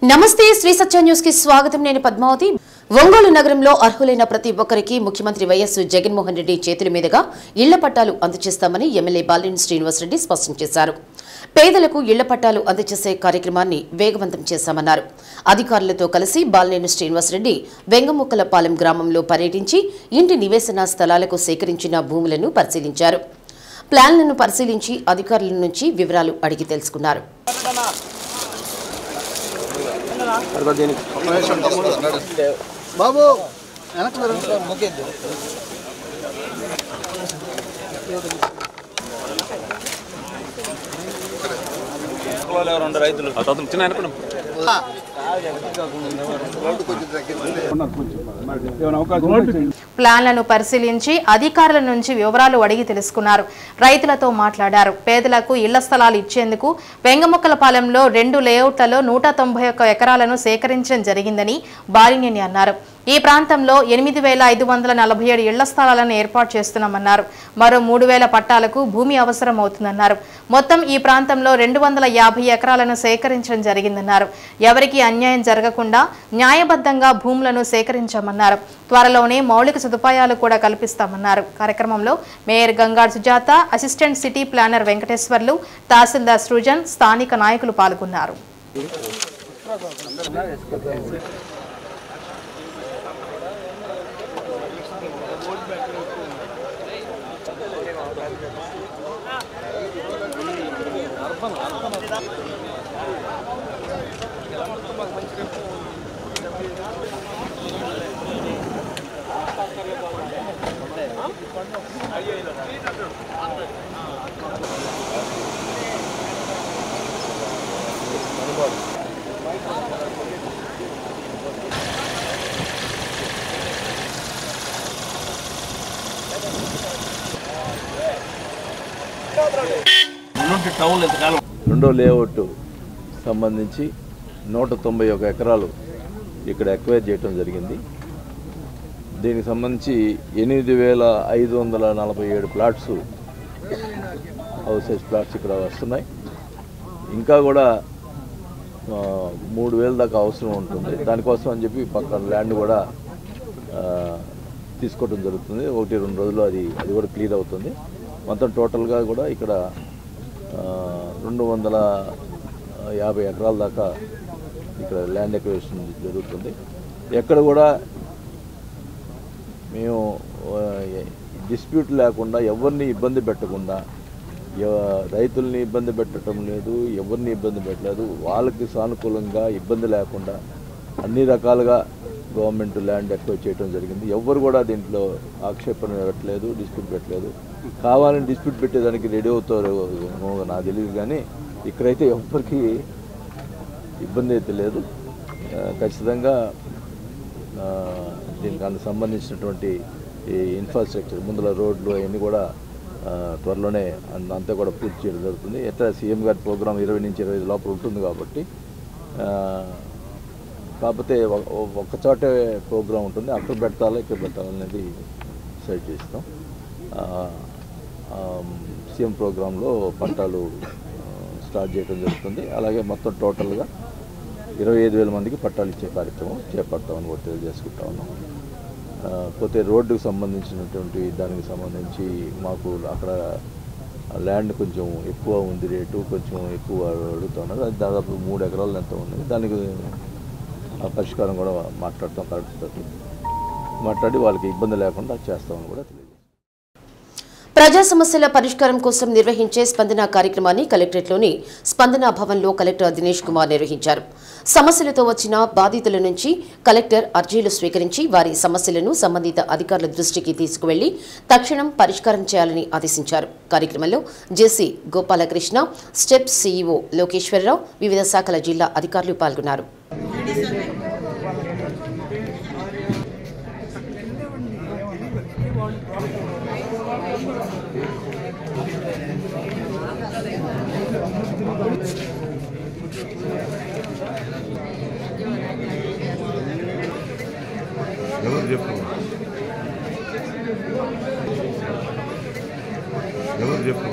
నమస్తే శ్రీ సత్య న్యూస్ కి స్వాగతం. నేను పద్మావతి. ఒంగోలు నగరంలో అర్హులైన ప్రతి ఒక్కరికి ముఖ్యమంత్రి వైఎస్ జగన్మోహన్ రెడ్డి చేతుల మీదుగా ఇళ్ల పట్టాలు అందజేస్తామని ఎమ్మెల్యే బాలినేని శ్రీనివాసరెడ్డి స్పష్టం చేశారు. పేదలకు ఇళ్ల పట్టాలు అందజేసే కార్యక్రమాన్ని వేగవంతం చేశామన్నారు. అధికారులతో కలిసి బాలినేని శ్రీనివాసరెడ్డి వెంగముక్కలపాలెం గ్రామంలో పర్యటించి ఇంటి నివేశన స్థలాలకు సేకరించిన భూములను పరిశీలించారు. ప్లాన్లను పరిశీలించి అధికారుల నుంచి వివరాలు అడిగి తెలుసుకున్నారు. బాబు రైతులు ప్లాన్లను పరిశీలించి అధికారుల నుంచి వివరాలు అడిగి తెలుసుకున్నారు. రైతులతో మాట్లాడారు. పేదలకు ఇళ్ల స్థలాలు ఇచ్చేందుకు వెంగముక్కలపాలెంలో 2 లేఅవుట్లలో 191 ఎకరాలను సేకరించడం జరిగిందని బాలినేని అన్నారు. ఈ ప్రాంతంలో 8547 ఇళ్ల స్థలాలను ఏర్పాటు చేస్తున్నామన్నారు. మరో 3000 పట్టాలకు భూమి అవసరం అవుతుందన్నారు. మొత్తం ఈ ప్రాంతంలో 250 ఎకరాలను సేకరించడం జరిగిందన్నారు. ఎవరికి అన్యాయం జరగకుండా న్యాయబద్ధంగా భూములను సేకరించామన్నారు. త్వరలోనే మౌలిక సదుపాయాలు కూడా కల్పిస్తామన్నారు. కార్యక్రమంలో mayor Gangad Sujatha, assistant city planner Venkateswarlu, tahsildar Srujan, స్థానిక నాయకులు పాల్గొన్నారు. రెండో లేఅవుట్ సంబంధించి 191 ఎకరాలు ఇక్కడ ఎక్వైర్ చేయడం జరిగింది. దీనికి సంబంధించి 8547 ప్లాట్స్ హౌసెస్ ప్లాట్స్ ఇక్కడ వస్తున్నాయి. ఇంకా కూడా 3000 దాకా అవసరం ఉంటుంది. దానికోసం అని చెప్పి పక్కన ల్యాండ్ కూడా తీసుకోవడం జరుగుతుంది. 1-2 రోజుల్లో అది కూడా క్లియర్ అవుతుంది. మొత్తం టోటల్గా కూడా ఇక్కడ 250 ఎకరాల దాకా ఇక్కడ ల్యాండ్ ఎక్విజిషన్ జరుగుతుంది. ఎక్కడ కూడా మేము డిస్ప్యూట్ లేకుండా ఎవరిని ఇబ్బంది పెట్టకుండా, రైతుల్ని ఇబ్బంది పెట్టడం లేదు, ఎవరిని ఇబ్బంది పెట్టలేదు. వాళ్ళకి సానుకూలంగా ఇబ్బంది లేకుండా అన్ని రకాలుగా గవర్నమెంట్ ల్యాండ్ ఎక్వైర్ చేయడం జరిగింది. ఎవరు కూడా దీంట్లో ఆక్షేపణ పెట్టలేదు, డిస్ప్యూట్ పెట్టలేదు. కావాలని డిస్ప్యూట్ పెట్టేదానికి రెడీ అవుతారు నాకు తెలియదు, కానీ ఇక్కడైతే ఎవరికి ఇబ్బంది అయితే లేదు. ఖచ్చితంగా దీనికి సంబంధించినటువంటి ఈ ఇన్ఫ్రాస్ట్రక్చర్ ముందుల రోడ్లు అవన్నీ కూడా త్వరలోనే అంతా కూడా పూర్తి చేయడం జరుగుతుంది. ఎట్లా సీఎం గారి ప్రోగ్రాం 20 నుంచి 25 లోపల ఉంటుంది కాబట్టి, కాకపోతే ఒక చోటే ప్రోగ్రాం ఉంటుంది. అక్కడ పెట్టాలా ఇక్కడ పెట్టాలనేది డిసైడ్ చేస్తాం. సీఎం ప్రోగ్రాంలో పట్టాలు స్టార్ట్ చేయడం జరుగుతుంది. అలాగే మొత్తం టోటల్గా 25,000 మందికి పట్టాలు ఇచ్చే కార్యక్రమం చేపడతామని కూడా తెలియజేసుకుంటా ఉన్నాం. పోతే రోడ్డుకు సంబంధించినటువంటి దానికి సంబంధించి మాకు అక్కడ ల్యాండ్ కొంచెం ఎక్కువ ఉంది, రేటు కొంచెం ఎక్కువ అడుగుతా ఉన్నారు. అది దాదాపు 3 ఎకరాలు ఎంత ఉంది. దానికి పరిష్కారం కూడా మాట్లాడతాం. కలెక్టర్తో మాట్లాడి వాళ్ళకి ఇబ్బంది లేకుండా చేస్తామని కూడా తెలియజేస్తాం. ప్రజా సమస్యల పరిష్కారం కోసం నిర్వహించే స్పందన కార్యక్రమాన్ని కలెక్టరేట్లోని స్పందన భవన్లో కలెక్టర్ దినేష్ కుమార్ నిర్వహించారు. సమస్యలతో వచ్చిన బాధితుల నుంచి కలెక్టర్ అర్జీలు స్వీకరించి వారి సమస్యలను సంబంధిత అధికారుల దృష్టికి తీసుకువెళ్లి తక్షణం పరిష్కారం చేయాలని ఆదేశించారు. కార్యక్రమంలో జేసీ గోపాలకృష్ణ, స్టెప్ సీఈఓ లోకేశ్వరరావు, వివిధ శాఖల జిల్లా అధికారులు పాల్గొన్నారు. ఎవరు చెప్పు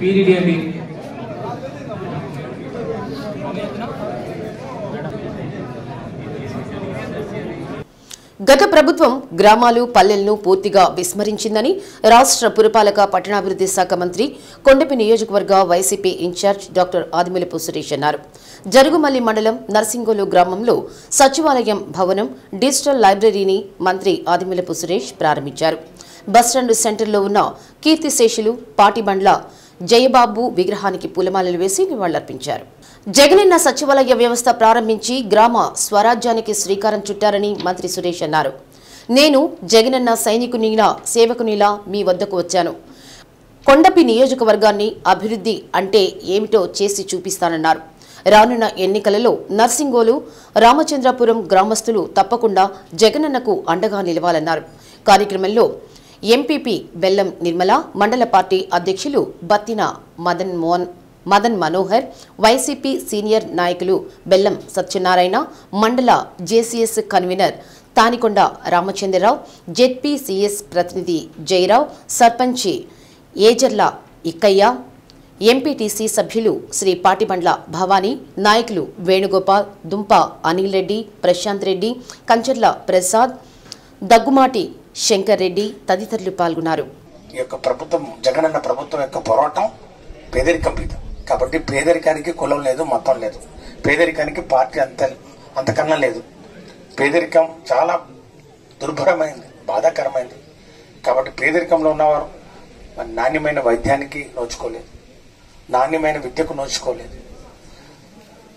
పీరిడి అండి. గత ప్రభుత్వం గ్రామాలు పల్లెలను పూర్తిగా విస్మరించిందని రాష్ట్ర పురపాలక పట్టణాభివృద్ధి శాఖ మంత్రి కొండపి నియోజకవర్గ వైసీపీ ఇన్ఛార్జ్ డాక్టర్ ఆదిమూలపు సురేష్ అన్నారు. జరుగుమల్లి మండలం నర్సింగోలు గ్రామంలో సచివాలయం భవనం, డిజిటల్ లైబ్రరీని మంత్రి ఆదిమూలపు సురేష్ ప్రారంభించారు. బస్టాండ్ సెంటర్లో ఉన్న కీర్తిశేషులు పాటిబండ్ల జయబాబు విగ్రహానికి పూలమాలలు వేసి నివాళులర్పించారు. జగనన్న సచివాలయ వ్యవస్థ ప్రారంభించి గ్రామ స్వరాజ్యానికి శ్రీకారం చుట్టారని మంత్రి సురేష్ అన్నారు. నేను జగనన్న సైనికునిలా సేవకునిలా మీ వద్దకు వచ్చాను. కొండపి నియోజకవర్గాన్ని అభివృద్ధి అంటే ఏమిటో చేసి చూపిస్తానన్నారు. రానున్న ఎన్నికలలో నర్సింగోలు, రామచంద్రపురం గ్రామస్తులు తప్పకుండా జగనన్నకు అండగా నిలవాలన్నారు. కార్యక్రమంలో ఎంపీపీ బెల్లం నిర్మల, మండల పార్టీ అధ్యక్షులు బత్తిన మదన్ మనోహర్, వైసీపీ సీనియర్ నాయకులు బెల్లం సత్యనారాయణ, మండల JCS convener Tanikonda Ramachandrarao, ZPCS ప్రతినిధి జయరావు, సర్పంచి ఏజర్ల ఇక్కయ్య, ఎంపీటీసీ సభ్యులు శ్రీ పాటిబండ్ల భవానీ, నాయకులు వేణుగోపాల్, దుంప అనిల్ రెడ్డి, ప్రశాంత్ రెడ్డి, కంచర్ల ప్రసాద్, దగ్గుమాటి శంకర్ రెడ్డి తదితరులు పాల్గొన్నారు. ఈ యొక్క ప్రభుత్వం, జగనన్న ప్రభుత్వం యొక్క పోరాటం పేదరికం మీద. కాబట్టి పేదరికానికి కులం లేదు, మతం లేదు. పేదరికానికి పార్టీ అంతకన్నా లేదు. పేదరికం చాలా దుర్భరమైంది, బాధాకరమైంది. కాబట్టి పేదరికంలో ఉన్నవారు నాణ్యమైన వైద్యానికి నోచుకోలేదు, నాణ్యమైన విద్యకు నోచుకోలేదు.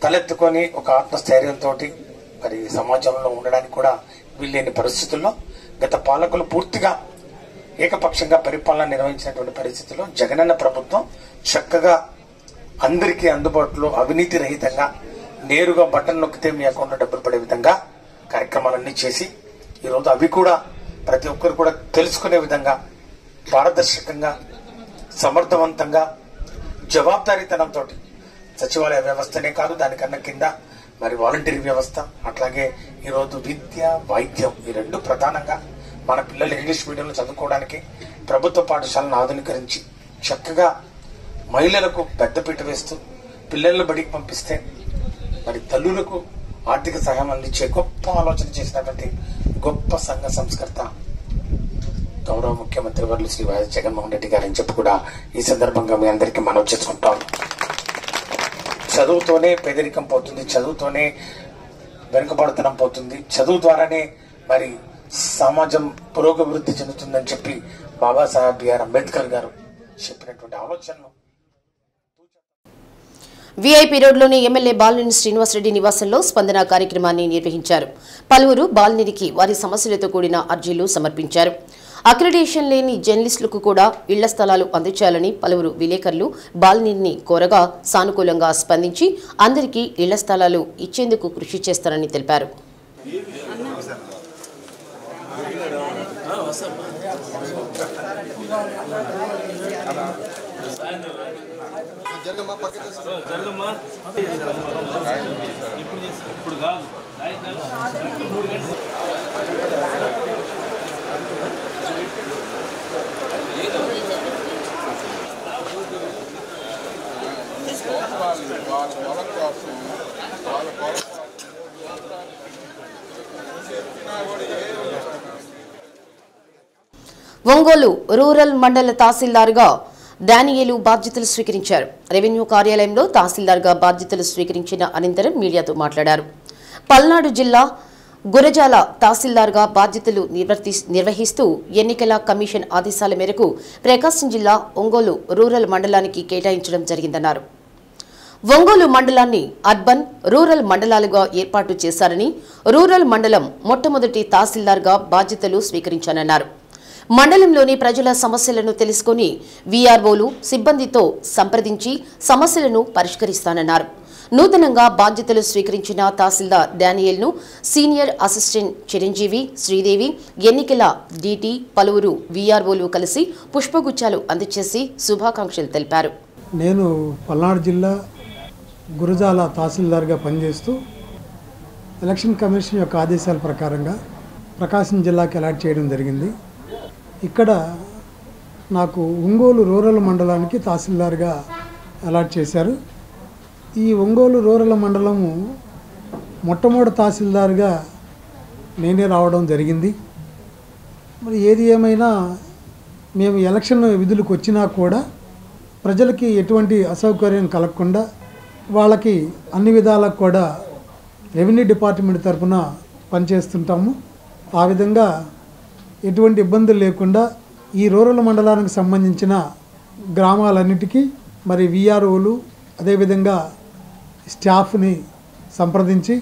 తలెత్తుకొని ఒక ఆత్మస్థైర్యంతో మరి సమాజంలో ఉండడానికి కూడా వీల్లేని పరిస్థితుల్లో గత పాలకులు పూర్తిగా ఏకపక్షంగా పరిపాలన నిర్వహించినటువంటి పరిస్థితుల్లో జగనన్న ప్రభుత్వం చక్కగా అందరికీ అందుబాటులో అవినీతి రహితంగా నేరుగా బటన్ నొక్కితే మీ అకౌంట్లో డబ్బులు పడే విధంగా కార్యక్రమాలన్నీ చేసి ఈరోజు అవి కూడా ప్రతి ఒక్కరు కూడా తెలుసుకునే విధంగా పారదర్శకంగా, సమర్థవంతంగా, జవాబుదారీతనంతో సచివాలయ వ్యవస్థనే కాదు, దానికన్నా కింద మరి వాలంటీర్ వ్యవస్థ, అట్లాగే ఈరోజు విద్య, వైద్యం ఈ రెండు ప్రధానంగా మన పిల్లలు ఇంగ్లీష్ మీడియంలో చదువుకోవడానికి ప్రభుత్వ పాఠశాలను ఆధునీకరించి చక్కగా మహిళలకు పెద్దపీట వేస్తూ పిల్లలను బడికి పంపిస్తే మరి తల్లులకు ఆర్థిక సహాయం అందించే గొప్ప ఆలోచన చేసినటువంటి గొప్ప సంఘ సంస్కర్త గౌరవ ముఖ్యమంత్రి వర్యులు శ్రీ వైఎస్ జగన్మోహన్ రెడ్డి గారని చెప్పి కూడా ఈ సందర్భంగా మీ అందరికీ మనవి చేసుకుంటాం. చదువుతోనే పేదరికం పోతుంది, చదువుతోనే వెనుకబడతనం పోతుంది, చదువు ద్వారానే మరి సమాజం పురోగభివృద్ధి చెందుతుందని చెప్పి బాబాసాహెబ్ బిఆర్ అంబేద్కర్ గారు చెప్పినటువంటి ఆలోచనను వీఐపీ రోడ్లోని ఎమ్మెల్యే బాలినేని శ్రీనివాసరెడ్డి నివాసంలో స్పందన కార్యక్రమాన్ని నిర్వహించారు. పలువురు బాలినేనికి వారి సమస్యలతో కూడిన అర్జీలు సమర్పించారు. అక్రిడేషన్ లేని జర్నలిస్టులకు కూడా ఇళ్ల స్థలాలు అందించాలని పలువురు విలేకరులు బాలినేనిని కోరగా సానుకూలంగా స్పందించి అందరికీ ఇళ్ల స్థలాలు ఇచ్చేందుకు కృషి చేస్తారని తెలిపారు. ఒంగోలు రూరల్ మండల తహసీల్దార్గా డానియేలు బాధ్యతలు స్వీకరించారు. రెవెన్యూ కార్యాలయంలో తహసీల్దార్గా బాధ్యతలు స్వీకరించిన అనంతరం మీడియాతో మాట్లాడారు. పల్నాడు జిల్లా గురజాల తహసీల్దార్గా బాధ్యతలు నిర్వహిస్తూ ఎన్నికల కమిషన్ ఆదేశాల మేరకు ప్రకాశం జిల్లా ఒంగోలు రూరల్ మండలానికి కేటాయించడం జరిగిందన్నారు. ఒంగోలు మండలాన్ని అర్బన్, రూరల్ మండలాలుగా ఏర్పాటు చేశారని, రూరల్ మండలం మొట్టమొదటి తహసీల్దార్గా బాధ్యతలు స్వీకరించానన్నారు. మండలంలోని ప్రజల సమస్యలను తెలుసుకుని వీఆర్ఓలు సిబ్బందితో సంప్రదించి సమస్యలను పరిష్కరిస్తానన్నారు. నూతనంగా బాధ్యతలు స్వీకరించిన తహసీల్దార్ డానియేల్ను సీనియర్ అసిస్టెంట్ చిరంజీవి, శ్రీదేవి, ఎన్నికల డీటీ, పలువురు వీఆర్ఓలు కలిసి పుష్పగుచ్చాలు అందజేసి శుభాకాంక్షలు తెలిపారు. నేను పల్నాడు జిల్లా గురజాల తహసీల్దార్గా పనిచేస్తూ ఎలక్షన్ కమిషన్ యొక్క ఆదేశాల ప్రకారంగా ప్రకాశం జిల్లాకి అలాట్ చేయడం జరిగింది. ఇక్కడ నాకు ఒంగోలు రూరల్ మండలానికి తహసీల్దార్గా అలాట్ చేశారు. ఈ ఒంగోలు రూరల్ మండలము మొట్టమొదటి తహసీల్దార్గా నేనే రావడం జరిగింది. మరి ఏది ఏమైనా మేము ఎలక్షన్ విధులకు వచ్చినా కూడా ప్రజలకి ఎటువంటి అసౌకర్యం కలగకుండా వాళ్ళకి అన్ని విధాలకు కూడా రెవెన్యూ డిపార్ట్మెంట్ తరఫున పనిచేస్తుంటాము. ఆ విధంగా ఎటువంటి ఇబ్బందులు లేకుండా ఈ రూరల్ మండలానికి సంబంధించిన గ్రామాలన్నిటికీ మరి విఆర్ఓలు అదేవిధంగా స్టాఫ్ని సంప్రదించి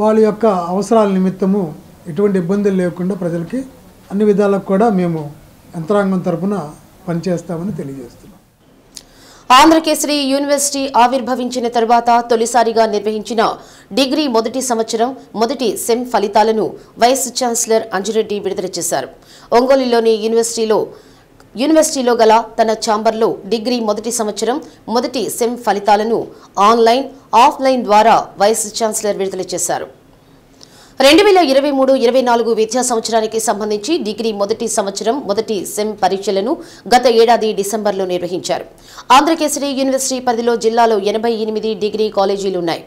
వాళ్ళ యొక్క అవసరాల నిమిత్తము ఎటువంటి ఇబ్బందులు లేకుండా ప్రజలకి అన్ని విధాలకు కూడా మేము యంత్రాంగం తరఫున పనిచేస్తామని తెలియజేస్తున్నాం. ఆంధ్రకేసరి యూనివర్సిటీ ఆవిర్భవించిన తర్వాత తొలిసారిగా నిర్వహించిన డిగ్రీ మొదటి సంవత్సరం మొదటి సెమ్ ఫలితాలను వైస్ ఛాన్సలర్ అంజిరెడ్డి విడుదల చేశారు. ఒంగోలులోని యూనివర్సిటీలో గల తన ఛాంబర్లో డిగ్రీ మొదటి సంవత్సరం మొదటి సెమ్ ఫలితాలను ఆన్లైన్, ఆఫ్లైన్ ద్వారా వైస్ ఛాన్సలర్ విడుదల చేశారు. 2023-24 విద్యా సంవత్సరానికి సంబంధించి డిగ్రీ మొదటి సంవత్సరం మొదటి సెమ్ పరీక్షలను గత ఏడాది డిసెంబర్లో నిర్వహించారు. ఆంధ్రకేసరి యూనివర్సిటీ పరిధిలో జిల్లాలో 88 డిగ్రీ కాలేజీలు ఉన్నాయి.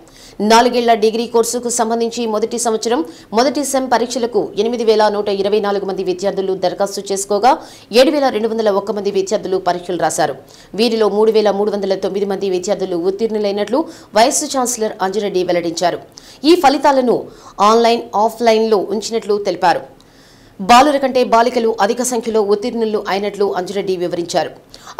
4 ఏళ్ల డిగ్రీ కోర్సుకు సంబంధించి మొదటి సంవత్సరం మొదటి సెమ్ పరీక్షలకు 8,124 మంది విద్యార్థులు దరఖాస్తు చేసుకోగా 7,201 మంది విద్యార్థులు పరీక్షలు రాశారు. వీరిలో 3,309 మంది విద్యార్థులు ఉత్తీర్ణులైనట్లు వైస్ ఛాన్సలర్ అంజిరెడ్డి వెల్లడించారు. ఈ ఫలితాలను ఆన్లైన్, ఆఫ్లైన్లో ఉంచినట్లు తెలిపారు. బాలుర కంటే బాలికలు అధిక సంఖ్యలో ఉత్తీర్ణులు అయినట్లు అంజిరెడ్డి వివరించారు.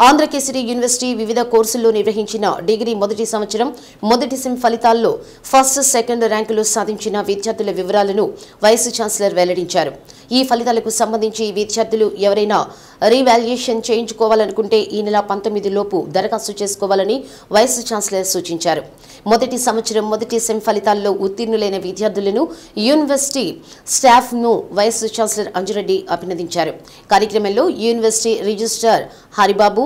ఆంధ్రకేసరి యూనివర్సిటీ వివిధ కోర్సుల్లో నిర్వహించిన డిగ్రీ మొదటి సంవత్సరం మొదటి సెమ్ ఫలితాల్లో ఫస్ట్, సెకండ్ ర్యాంకులు సాధించిన విద్యార్థుల వివరాలను వైస్ ఛాన్సలర్ వెల్లడించారు. ఈ ఫలితాలకు సంబంధించి విద్యార్థులు ఎవరైనా రీవాల్యుయేషన్ చేయించుకోవాలనుకుంటే ఈ నెల 19 లోపు దరఖాస్తు చేసుకోవాలని వైస్ ఛాన్సలర్ సూచించారు. మొదటి సంవత్సరం మొదటి సెమ్ ఫలితాల్లో ఉత్తీర్ణులైన విద్యార్థులను, యూనివర్సిటీ స్టాఫ్ను వైస్ ఛాన్సలర్ అంజిరెడ్డి అభినందించారు. కార్యక్రమంలో university registrar Haribabu,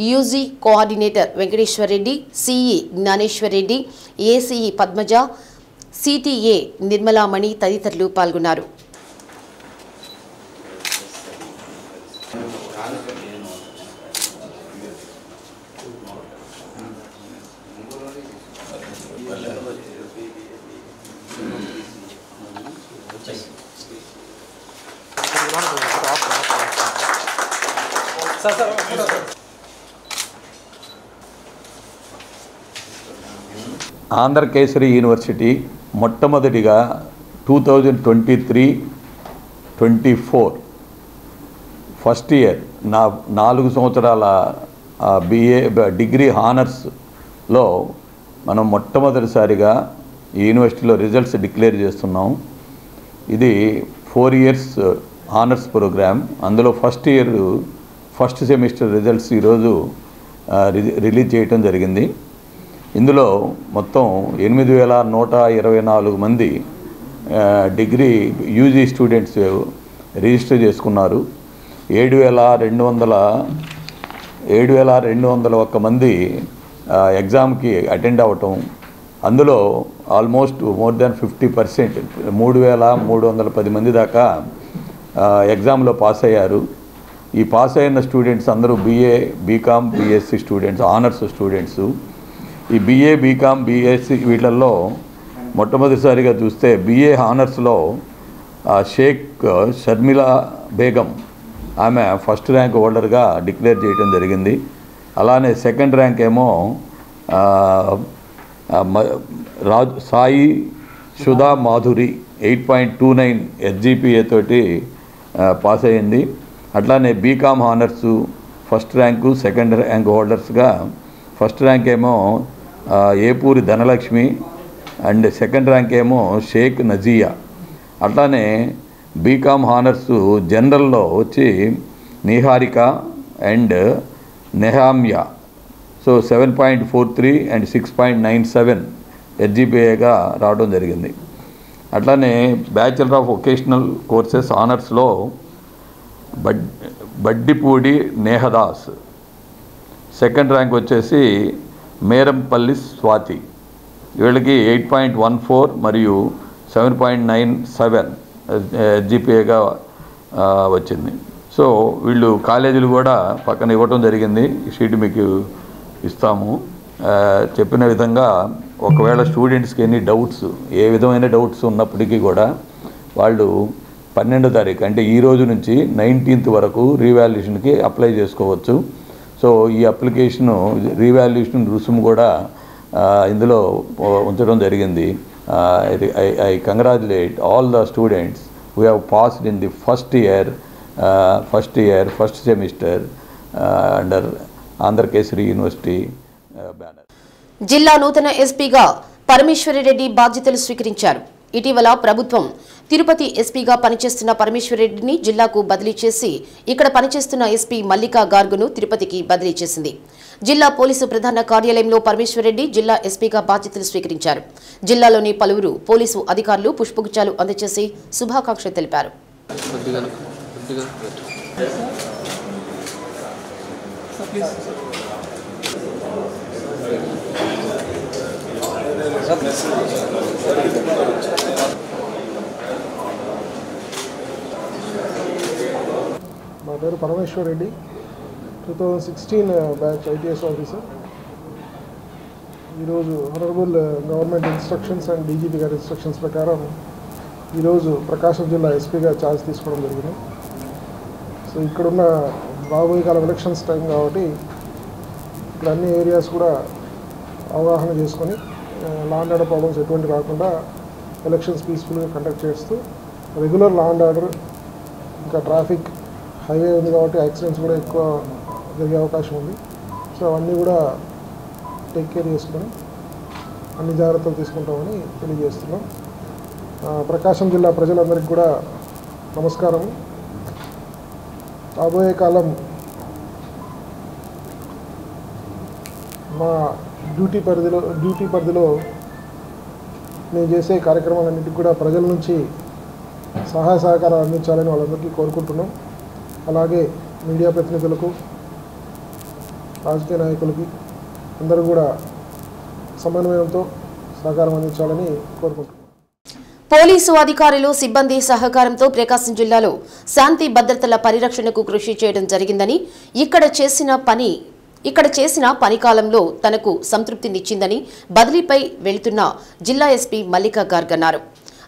UG coordinator Venkateswar Reddy, CE Gnaneswar Reddy, ACE Padmaja, CTA Nirmalamani తదితరులు పాల్గొన్నారు. ఆంధ్రకేసరి యూనివర్సిటీ మొట్టమొదటిగా 2023-24 ఫస్ట్ ఇయర్ 4 సంవత్సరాల బిఏ డిగ్రీ హానర్స్లో మనం మొట్టమొదటిసారిగా ఈ యూనివర్సిటీలో రిజల్ట్స్ డిక్లేర్ చేస్తున్నాం. ఇది 4 ఇయర్స్ హానర్స్ ప్రోగ్రామ్. అందులో ఫస్ట్ సెమిస్టర్ రిజల్ట్స్ ఈరోజు రిలీజ్ చేయటం జరిగింది. ఇందులో మొత్తం 8,124 మంది డిగ్రీ యూజీ స్టూడెంట్స్ రిజిస్టర్ చేసుకున్నారు. 7,201 మంది ఎగ్జామ్కి అటెండ్ అవ్వటం, అందులో ఆల్మోస్ట్ మోర్ దాన్ 50%, 3,310 మంది దాకా ఎగ్జామ్లో పాస్ అయ్యారు. ఈ పాస్ అయిన స్టూడెంట్స్ అందరూ BA, BCom, BSc students, honours students. ఈ BA, BCom, BSc వీళ్ళల్లో మొట్టమొదటిసారిగా చూస్తే BA హానర్స్లో షేక్ షర్మిలా బేగం ఆమె ఫస్ట్ ర్యాంక్ హోల్డర్గా డిక్లేర్ చేయడం జరిగింది. అలానే సెకండ్ ర్యాంక్ ఏమో సాయి సుధా మాధురి 8.29 SGPA తోటి పాస్ అయ్యింది. అట్లానే BCom honours first rank, second rank హోల్డర్స్గా ఫస్ట్ ర్యాంక్ ఏమో Epuri Dhanalakshmi and second rank ఏమో షేక్ నజియా. అట్లానే BCom హానర్స్ జనరల్లో వచ్చి Niharika and Nehamya. So 7.43 and 6.97 SGPAగా రావడం జరిగింది. అట్లానే బ్యాచిలర్ ఆఫ్ వొకేషనల్ కోర్సెస్ ఆనర్స్లో బడ్డిపూడి నేహదాస్, సెకండ్ ర్యాంక్ వచ్చేసి మేరంపల్లి స్వాతి. వీళ్ళకి 8.14 మరియు 7.97 SGPAగా వచ్చింది. సో వీళ్ళు కాలేజీలు కూడా పక్కన ఇవ్వటం జరిగింది. ఈ షీట్ మీకు ఇస్తాము. చెప్పిన విధంగా ఒకవేళ స్టూడెంట్స్కి ఎన్ని డౌట్స్, ఏ విధమైన డౌట్స్ ఉన్నప్పటికీ కూడా వాళ్ళు 12వ తారీఖు అంటే ఈ రోజు నుంచి 19th వరకు రీవాల్యుయేషన్కి అప్లై చేసుకోవచ్చు. సో ఈ అప్లికేషను రీవాల్యుయేషన్ రుసుము కూడా ఇందులో ఉంచడం జరిగింది. I congratulate all the students who have passed in the first semester under Andhra Kesari University banner. జిల్లా నూతన ఎస్పీగా పరమేశ్వరరెడ్డి బాధ్యతలు స్వీకరించారు. ఇటీవల ప్రభుత్వం తిరుపతి ఎస్పీగా పనిచేస్తున్న పరమేశ్వరరెడ్డిని జిల్లాకు బదిలీ చేసి ఇక్కడ పనిచేస్తున్న ఎస్పీ మల్లికా గార్గును తిరుపతికి బదిలీ చేసింది. జిల్లా పోలీసు ప్రధాన కార్యాలయంలో పరమేశ్వరరెడ్డి జిల్లా ఎస్పీగా బాధ్యతలు స్వీకరించారు. జిల్లాలోని పలువురు పోలీసు అధికారులు పుష్పగుచ్చాలు అందజేసి శుభాకాంక్షలు తెలిపారు. మా పేరు పరమేశ్వరరెడ్డి, 2016 బ్యాచ్ ఐటీఎస్ ఆఫీసర్. ఈరోజు honourable government instructions and DGP గారి ఇన్స్ట్రక్షన్స్ ప్రకారం ఈరోజు ప్రకాశం జిల్లా ఎస్పీగా ఛార్జ్ తీసుకోవడం జరిగింది. సో ఇక్కడున్న రాబోయే కాలం ఎలక్షన్స్ టైం కాబట్టి ఇక్కడ అన్ని ఏరియాస్ కూడా అవగాహన చేసుకొని లా అండ్ ఆర్డర్ ప్రాబ్లమ్స్ ఎటువంటి రాకుండా ఎలక్షన్స్ పీస్ఫుల్గా కండక్ట్ చేస్తూ రెగ్యులర్ లా అండ్ ఆర్డర్, ఇంకా ట్రాఫిక్ హైవే ఉంది కాబట్టి యాక్సిడెంట్స్ కూడా ఎక్కువ జరిగే అవకాశం ఉంది. సో అవన్నీ కూడా టేక్ కేర్ చేసుకొని అన్ని జాగ్రత్తలు తీసుకుంటామని తెలియజేస్తున్నాం. ప్రకాశం జిల్లా ప్రజలందరికీ కూడా నమస్కారం. రాబోయే కాలం మా డ్యూటీ పరిధిలో నేను చేసే కార్యక్రమాలన్నింటికి కూడా ప్రజల నుంచి సహాయ సహకారాలు అందించాలని వాళ్ళందరికీ కోరుకుంటున్నాం. అలాగే మీడియా ప్రతినిధులకు, రాజకీయ నాయకులకి అందరూ కూడా సమన్వయంతో సహకారం అందించాలని కోరుకుంటున్నాం. పోలీసు అధికారులు, సిబ్బంది సహకారంతో ప్రకాశం జిల్లాలో శాంతి భద్రతల పరిరక్షణకు కృషి చేయడం జరిగిందని, ఇక్కడ చేసిన పని కాలంలో తనకు సంతృప్తినిచ్చిందని బదిలీపై వెళుతున్న జిల్లా ఎస్పీ మల్లికా గార్గ్ అన్నారు.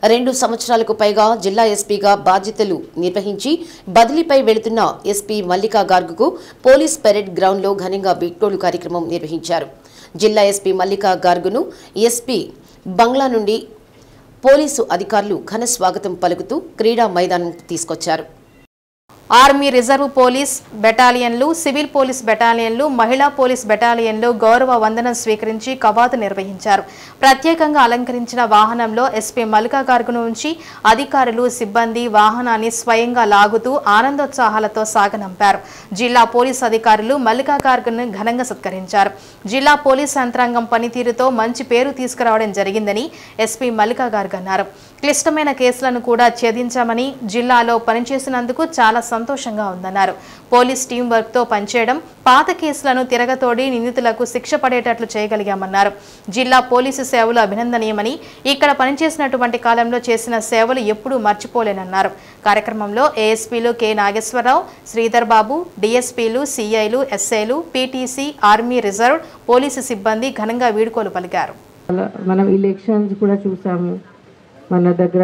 2 సంవత్సరాలకు పైగా జిల్లా ఎస్పీగా బాధ్యతలు నిర్వహించి బదిలీపై వెళుతున్న ఎస్పీ మల్లికా గార్గ్కు పోలీస్ పెరేడ్ గ్రౌండ్లో ఘనంగా వీడ్కోలు కార్యక్రమం నిర్వహించారు. జిల్లా ఎస్పీ మల్లికా గార్గ్ను ఎస్పీ బంగ్లా నుండి పోలీసు అధికారులు ఘన స్వాగతం పలుకుతూ క్రీడా మైదానం తీసుకొచ్చారు. ఆర్మీ రిజర్వ్ పోలీస్ బెటాలియన్లు, సివిల్ పోలీస్ బెటాలియన్లు, మహిళా పోలీస్ బెటాలియన్లు గౌరవ వందనం స్వీకరించి కవాతు నిర్వహించారు. ప్రత్యేకంగా అలంకరించిన వాహనంలో ఎస్పీ మల్లికా గార్గ్ను ఉంచి అధికారులు, సిబ్బంది వాహనాన్ని స్వయంగా లాగుతూ ఆనందోత్సాహాలతో సాగనంపారు. జిల్లా పోలీస్ అధికారులు మల్లికా గార్గ్ను ఘనంగా సత్కరించారు. జిల్లా పోలీస్ యంత్రాంగం పనితీరుతో మంచి పేరు తీసుకురావడం జరిగిందని ఎస్పీ మల్లికా గార్గ్ అన్నారు. క్లిష్టమైన కేసులను కూడా ఛేదించామని, జిల్లాలో పనిచేసినందుకు చాలా సంతోషంగా ఉందన్నారు. పోలీస్ టీం వర్క్ తో పనిచేయడం, పాత కేసులను తిరగతోడి నిందితులకు శిక్ష పడేటట్లు చేయగలిగామన్నారు. జిల్లా పోలీసు సేవలు అభినందనీయమని, ఇక్కడ పనిచేసినటువంటి కాలంలో చేసిన సేవలు ఎప్పుడూ మర్చిపోలేనన్నారు. కార్యక్రమంలో ఏఎస్పీలు కె నాగేశ్వరరావు, శ్రీధర్ బాబు, డిఎస్పీలు, సిఐలు, ఎస్ఐలు, పీటీసీ, ఆర్మీ రిజర్వ్ పోలీసు సిబ్బంది ఘనంగా వీడ్కోలు పలికారు. మనం ఎలక్షన్స్ కూడా చూసాము. మన దగ్గర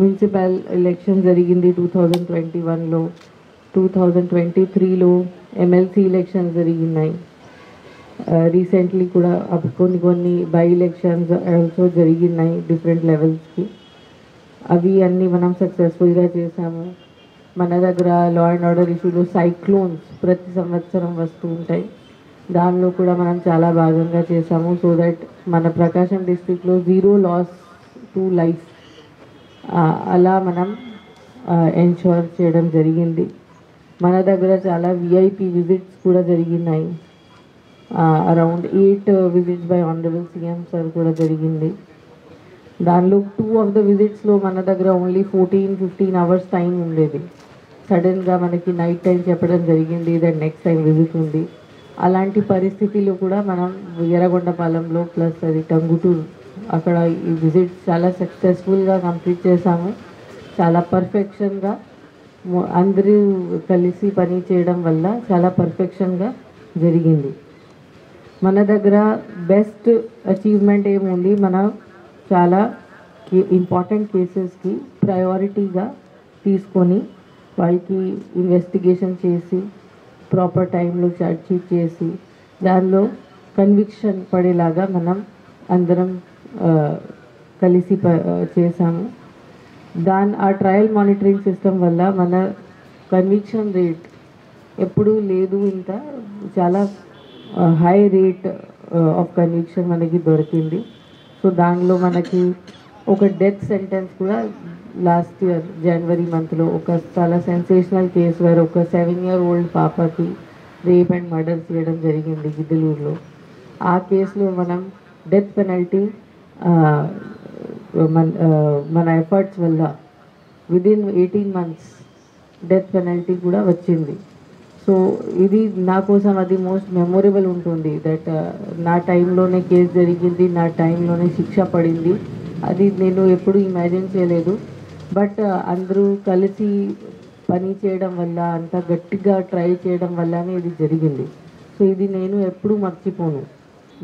మున్సిపల్ ఎలక్షన్ జరిగింది 2021లో, 2023లో ఎమ్మెల్సీ ఎలక్షన్స్ జరిగినాయి. రీసెంట్లీ కూడా కొన్ని బై ఎలక్షన్స్ ఆల్సో జరిగినాయి డిఫరెంట్ లెవెల్స్కి. అవి అన్నీ మనం సక్సెస్ఫుల్గా చేసాము. మన దగ్గర లా అండ్ ఆర్డర్ ఇష్యూలో సైక్లోన్స్ ప్రతి సంవత్సరం వస్తూ ఉంటాయి. దానిలో కూడా మనం చాలా భాగంగా చేసాము. సో దట్ మన ప్రకాశం డిస్ట్రిక్ట్లో 0 లాస్ టు లైఫ్ అలా మనం ఎన్షూర్ చేయడం జరిగింది. మన దగ్గర చాలా విఐపి విజిట్స్ కూడా జరిగినాయి. Around 8 visits by honourable CM sir కూడా జరిగింది. దానిలో 2 ఆఫ్ ద విజిట్స్లో మన దగ్గర ఓన్లీ 14-15 అవర్స్ టైం ఉండేది. సడన్గా మనకి నైట్ టైం చెప్పడం జరిగింది, దట్ నెక్స్ట్ టైం విజిట్ ఉంది. అలాంటి పరిస్థితిలో కూడా మనం ఎర్రగొండపాలెంలో ప్లస్ అది టంగుటూరు అక్కడ ఈ విజిట్ చాలా సక్సెస్ఫుల్గా కంప్లీట్ చేసాము. చాలా పర్ఫెక్షన్గా అందరూ కలిసి పని చేయడం వల్ల చాలా పర్ఫెక్షన్గా జరిగింది. మన దగ్గర బెస్ట్ అచీవ్మెంట్ ఏముంది, మన చాలా ఇంపార్టెంట్ కేసెస్కి ప్రయారిటీగా తీసుకొని వాళ్ళకి ఇన్వెస్టిగేషన్ చేసి ప్రాపర్ టైంలో ఛార్జ్ షీట్ చేసి దానిలో కన్విక్షన్ పడేలాగా మనం అందరం కలిసి చేసాము. ఆ ట్రయల్ మానిటరింగ్ సిస్టమ్ వల్ల మన కన్విక్షన్ రేట్ ఎప్పుడూ లేదు, ఇంత చాలా హై రేట్ ఆఫ్ కన్విక్షన్ మనకి దొరికింది. సో దానిలో మనకి ఒక డెత్ సెంటెన్స్ కూడా లాస్ట్ ఇయర్ జనవరి మంత్లో ఒక చాలా సెన్సేషనల్ కేసు వేరు ఒక 7-year-old పాపకి రేప్ అండ్ మర్డర్ చేయడం జరిగింది గిద్దలూరులో. ఆ కేసులో మనం డెత్ పెనల్టీ మన ఎఫర్ట్స్ వల్ల విదిన్ 18 months డెత్ పెనల్టీ కూడా వచ్చింది. సో ఇది నా కోసం అది మోస్ట్ మెమొరబుల్ ఉంటుంది. దట్ నా టైంలోనే కేసు జరిగింది, నా టైంలోనే శిక్ష పడింది. అది నేను ఎప్పుడు ఇమాజిన్ చేయలేదు. బట్ అందరూ కలిసి పని చేయడం వల్ల, అంత గట్టిగా ట్రై చేయడం వల్లనే ఇది జరిగింది. సో ఇది నేను ఎప్పుడు మర్చిపోను.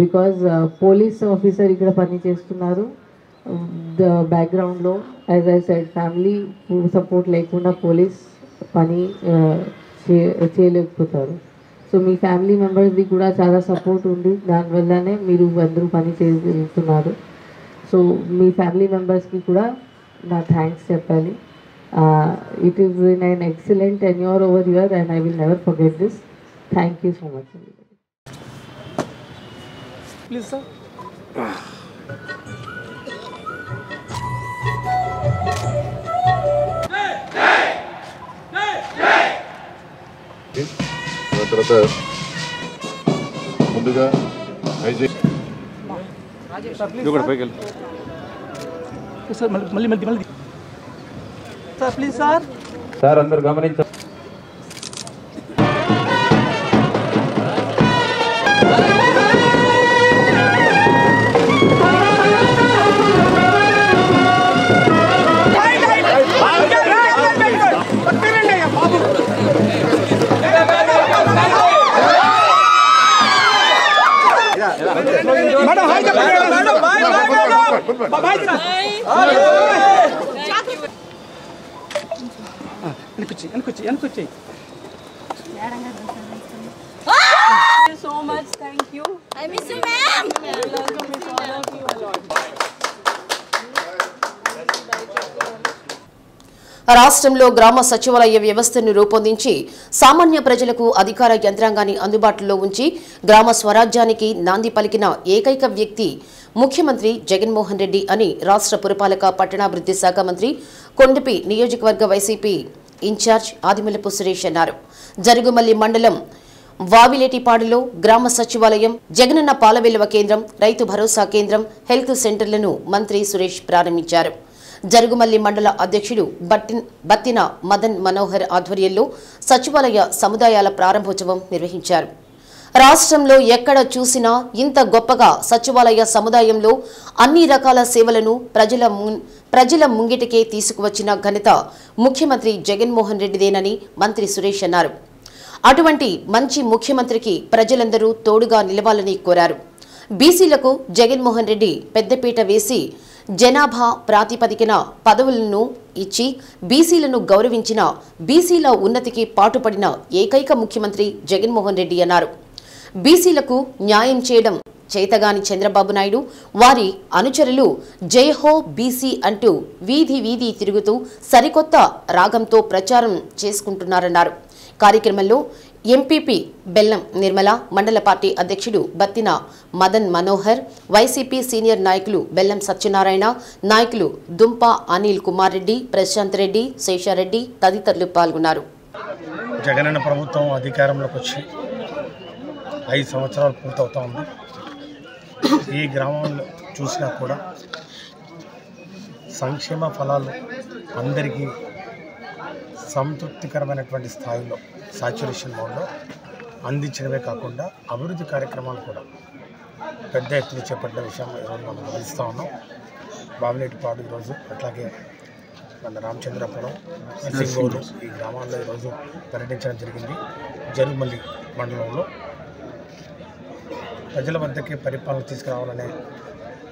బికాజ్ పోలీస్ ఆఫీసర్ ఇక్కడ పని చేస్తున్నారు ద బ్యాక్గ్రౌండ్లో. As I said, family support లేకుండా పోలీస్ పని చేయలేకపోతారు. సో మీ ఫ్యామిలీ మెంబర్స్ది కూడా చాలా సపోర్ట్ ఉంది, దానివల్లనే మీరు అందరూ పని చేస్తున్నారు. సో మీ ఫ్యామిలీ మెంబర్స్కి కూడా నా థ్యాంక్స్ చెప్పాలి. It is in an excellent tenure over here and I will never forget this. Thank you so much. Please sir. తర్వాత ముందుగా సార్ మళ్ళీ సార్ ప్లీజ్ సార్. సార్ అందరు గమనించారు. వెనకొచ్చి so much, thank you. I miss you, ma'am. I love you, miss all of you a lot. రాష్ట్రంలో గ్రామ సచివాలయ వ్యవస్థను రూపొందించి సామాన్య ప్రజలకు అధికార యంత్రాంగాన్ని అందుబాటులో ఉంచి గ్రామ స్వరాజ్యానికి నాంది పలికిన ఏకైక వ్యక్తి ముఖ్యమంత్రి జగన్మోహన్ రెడ్డి అని రాష్ట్ర పురపాలక పట్టణాభివృద్ధి శాఖ మంత్రి కొండపి నియోజకవర్గ వైసీపీ ఇన్ఛార్జ్ ఆదిమూలపు సురేష్ అన్నారు. జరుగుమల్లి మండలం వావిలేటిపాడులో గ్రామ సచివాలయం, జగనన్న పాలవెల్లువ కేంద్రం, రైతు భరోసా కేంద్రం, హెల్త్ సెంటర్లను మంత్రి సురేష్ ప్రారంభించారు. జరుగుమల్లి మండల అధ్యక్షుడు బత్తిన మదన్ మనోహర్ ఆధ్వర్యంలో సచివాలయ సముదాయాల ప్రారంభోత్సవం నిర్వహించారు. రాష్ట్రంలో ఎక్కడ చూసినా ఇంత గొప్పగా సచివాలయ సముదాయంలో అన్ని రకాల సేవలను ప్రజల ముంగిటికే తీసుకువచ్చిన ఘనత ముఖ్యమంత్రి జగన్మోహన్ రెడ్డిదేనని మంత్రి సురేష్ అన్నారు. అటువంటి మంచి ముఖ్యమంత్రికి ప్రజలందరూ తోడుగా నిలవాలని కోరారు. బీసీలకు జగన్మోహన్ రెడ్డి పెద్దపీట వేసి జనాభా ప్రాతిపదికన పదవులను ఇచ్చి బీసీలను గౌరవించిన, బీసీల ఉన్నతికి పాటుపడిన ఏకైక ముఖ్యమంత్రి జగన్మోహన్ రెడ్డి అన్నారు. బీసీలకు న్యాయం చేయడం చేతగాని చంద్రబాబు నాయుడు, వారి అనుచరులు జైహో బీసీ అంటూ వీధి వీధి తిరుగుతూ సరికొత్త రాగంతో ప్రచారం చేసుకుంటున్నారన్నారు. కార్యక్రమంలో ఎంపీపీ బెల్లం నిర్మల, మండల పార్టీ అధ్యక్షుడు బత్తిన మదన్ మనోహర్, వైసీపీ సీనియర్ నాయకులు బెల్లం సత్యనారాయణ, నాయకులు దుంప అనిల్ కుమార్ రెడ్డి, ప్రశాంత్ రెడ్డి, శేషారెడ్డి తదితరులు పాల్గొన్నారు. జగనన్న ప్రభుత్వం అధికారంలోకి వచ్చి 5 సంవత్సరాలు పూర్తవుతా ఉంది. ఈ గ్రామంలో చూసినా కూడా సంక్షేమ ఫలాలు అందరికీ సంతృప్తికరమైనటువంటి స్థాయిలో సాచురేషన్ మోడ్లో అందించడమే కాకుండా అభివృద్ధి కార్యక్రమాలు కూడా పెద్ద ఎత్తున చేపట్టిన విషయం ఈరోజు మనం గమనిస్తూ ఉన్నాం. బావిలేటిపాడు ఈరోజు అట్లాగే మన రామచంద్రపురం, సింగోలు ఈ గ్రామాల్లో ఈరోజు పర్యటించడం జరిగింది. జరుమల్లి మండలంలో ప్రజల వద్దకే పరిపాలన తీసుకురావాలనే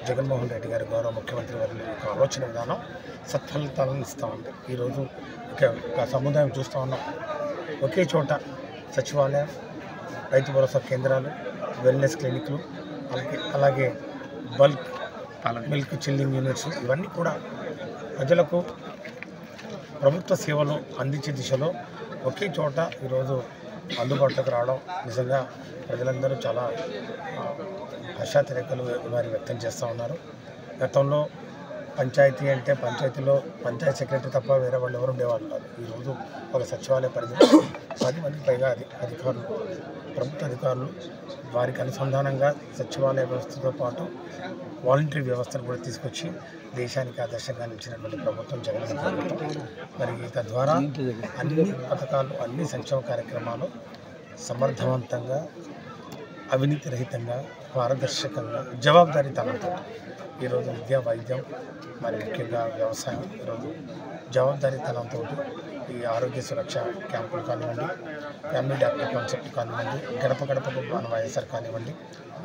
జగన్మోహన్ రెడ్డి గారి గౌరవ ముఖ్యమంత్రి వారి యొక్క ఆలోచన విధానం సత్ఫలితాలను ఇస్తూ ఉంది. ఈరోజు ఒక సముదాయం చూస్తూ ఉన్నాం. ఒకే చోట సచివాలయం, రైతు భరోసా కేంద్రాలు, వెల్నెస్ క్లినిక్లు, అలాగే బల్క్ మిల్క్ చిల్లింగ్ యూనిట్స్ ఇవన్నీ కూడా ప్రజలకు ప్రభుత్వ సేవలు అందించే దిశలో ఒకే చోట ఈరోజు అందుబాటులోకి రావడం నిజంగా ప్రజలందరూ చాలా హర్షాతిరేకలు వారి వ్యక్తం చేస్తూ ఉన్నారు. గతంలో పంచాయతీ అంటే పంచాయతీలో పంచాయతీ సెక్రటరీ తప్ప వేరే వాళ్ళు ఎవరు ఉండేవాళ్ళు కాదు. ఈరోజు ఒక సచివాలయ పరిధిలో 10 మందికి పైగా అధికారులు, ప్రభుత్వ అధికారులు వారికి అనుసంధానంగా సచివాలయ వ్యవస్థతో పాటు వాలంటరీ వ్యవస్థను కూడా తీసుకొచ్చి దేశానికి ఆదర్శంగా నిలిచినటువంటి ప్రభుత్వం జగన్ ప్రభుత్వం. మరి తద్వారా అన్ని పథకాలు, అన్ని సంక్షేమ కార్యక్రమాలు సమర్థవంతంగా, అవినీతి రహితంగా, పారదర్శకంగా, జవాబుదారీతనంతో ఈరోజు విద్య, వైద్యం, మరి ముఖ్యంగా వ్యవసాయం ఈరోజు జవాబుదారీతనంతో ఈ ఆరోగ్య సురక్ష క్యాంపులు కానివ్వండి, ఫ్యామిలీ డాక్టర్ కాన్సెప్ట్ కానివ్వండి, గడప గడపకు మన వైఎస్ఆర్ కానివ్వండి,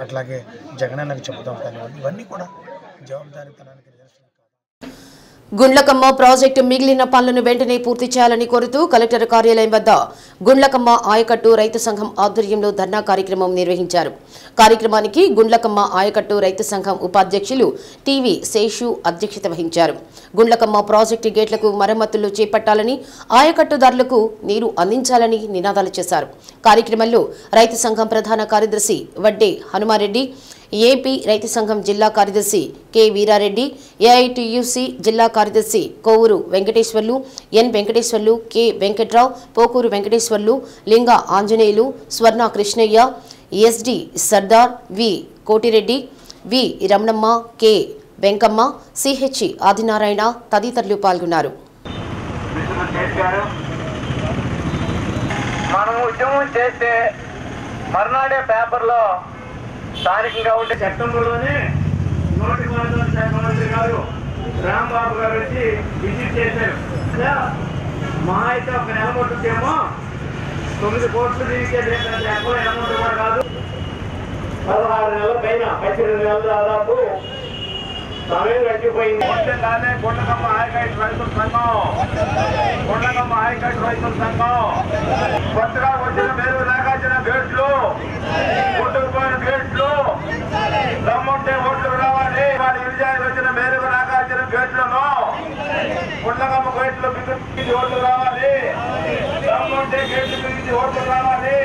అట్లాగే జగనన్నకు చెబుతాం కానివ్వండి, ఇవన్నీ కూడా జవాబుదారీతనానికి నిదర్శనం. గుండ్లకమ్మ ప్రాజెక్టు మిగిలిన పనులను వెంటనే పూర్తి చేయాలని కోరుతూ కలెక్టర్ కార్యాలయం వద్ద గుండ్లకమ్మ ఆయకట్టు రైతు సంఘం ఆధ్వర్యంలో ధర్నా కార్యక్రమం నిర్వహించారు. కార్యక్రమానికి గుండ్లకమ్మ ఆయకట్టు రైతు సంఘం ఉపాధ్యక్షులు టీవీ శేషు అధ్యక్షత వహించారు. గుండ్లకమ్మ ప్రాజెక్టు గేట్లకు మరమ్మతులు చేపట్టాలని, ఆయకట్టుదారులకు నీరు అందించాలని నినాదాలు చేశారు. కార్యక్రమంలో రైతు సంఘం ప్రధాన కార్యదర్శి వడ్డే హనుమారెడ్డి, ఏపీ రైతు సంఘం జిల్లా కార్యదర్శి కె వీరారెడ్డి, ఏఐటియుసి జిల్లా కార్యదర్శి కోవూరు వెంకటేశ్వర్లు, ఎన్ వెంకటేశ్వర్లు, కె వెంకట్రావు, పోకూరు వెంకటేశ్వర్లు, లింగ ఆంజనేయులు, స్వర్ణ కృష్ణయ్య, ఎస్డి సర్దార్, వి కోటిరెడ్డి, వి రమణమ్మ, కె వెంకమ్మ, సిహెచ్ ఆదినారాయణ తదితరులు పాల్గొన్నారు. మనం ఉద్యమం చేస్తే మర్నాడే పేపర్లో స్థానికంగా ఉండే సెప్టెంబర్లోనే నోటి పారుదల శాఖ మంత్రి గారు రాంబాబు గారు వచ్చి విజిట్ చేశారు. మా అయితే ఒక నెల పట్టుకేమో 9 కోట్లు దీనికి ఎక్కువ అమౌంట్ కూడా కాదు, 16 నెలల పైన 18 నెలలు దాదాపు సమయం గడిచిపోయింది. కానీ గుండ్లకమ్మ ఆయకట్టు రైతుల సంఘం, గుండ్లకమ్మ ఆయకట్టు రైతుల సంఘం కొత్తగా వచ్చిన మేరు నాగార్జున గేట్లు, కొట్టుకుపోయిన గేట్లు, దమ్ముంటే ఓట్లు రావాలి. వారి విజయాలు వచ్చిన మేరకు నాగార్జున గేట్లను, గుండ్లకమ్మ గేట్లు బిగించి ఓట్లు రావాలి. దమ్ముంటే గేట్లు బిగించి ఓట్లు రావాలి.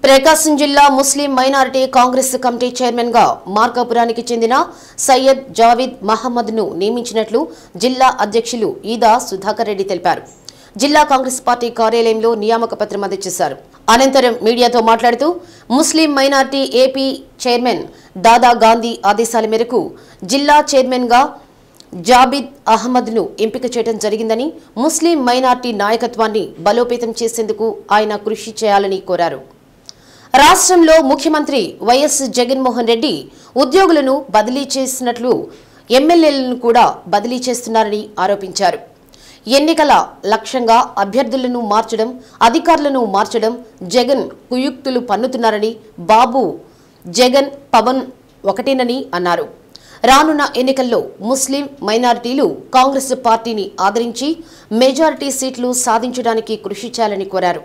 ప్రకాశం జిల్లా ముస్లిం మైనారిటీ కాంగ్రెస్ కమిటీ చైర్మన్ గా మార్కాపురానికి చెందిన సయ్యద్ జావీద్ మహమ్మద్ ను నియమించినట్లు జిల్లా అధ్యక్షులు ఈదా సుధాకర్ రెడ్డి తెలిపారు. జిల్లా కాంగ్రెస్ పార్టీ కార్యాలయంలో నియామక పత్రం అందజేశారు. అనంతరం మీడియాతో మాట్లాడుతూ ముస్లిం మైనారిటీ ఏపీ చైర్మన్ దాదా గాంధీ ఆదేశాల మేరకు జిల్లా చైర్మన్ గా జాబిద్ అహ్మద్ ను ఎంపిక చేయడం జరిగిందని, ముస్లిం మైనారిటీ నాయకత్వాన్ని బలోపేతం చేసేందుకు ఆయన కృషి చేయాలని కోరారు. రాష్ట్రంలో ముఖ్యమంత్రి వైఎస్ జగన్మోహన్ రెడ్డి ఉద్యోగులను బదిలీ చేసినట్లు ఎమ్మెల్యేలను కూడా బదిలీ చేస్తున్నారని ఆరోపించారు. ఎన్నికల లక్ష్యంగా అభ్యర్థులను మార్చడం, అధికారులను మార్చడం జగన్ కుయుక్తులు పన్నుతున్నారని, బాబు జగన్ పవన్ ఒకటేనని అన్నారు. రానున్న ఎన్నికల్లో ముస్లిం మైనారిటీలు కాంగ్రెస్ పార్టీని ఆదరించి మెజారిటీ సీట్లు సాధించడానికి కృషి చేయాలని కోరారు.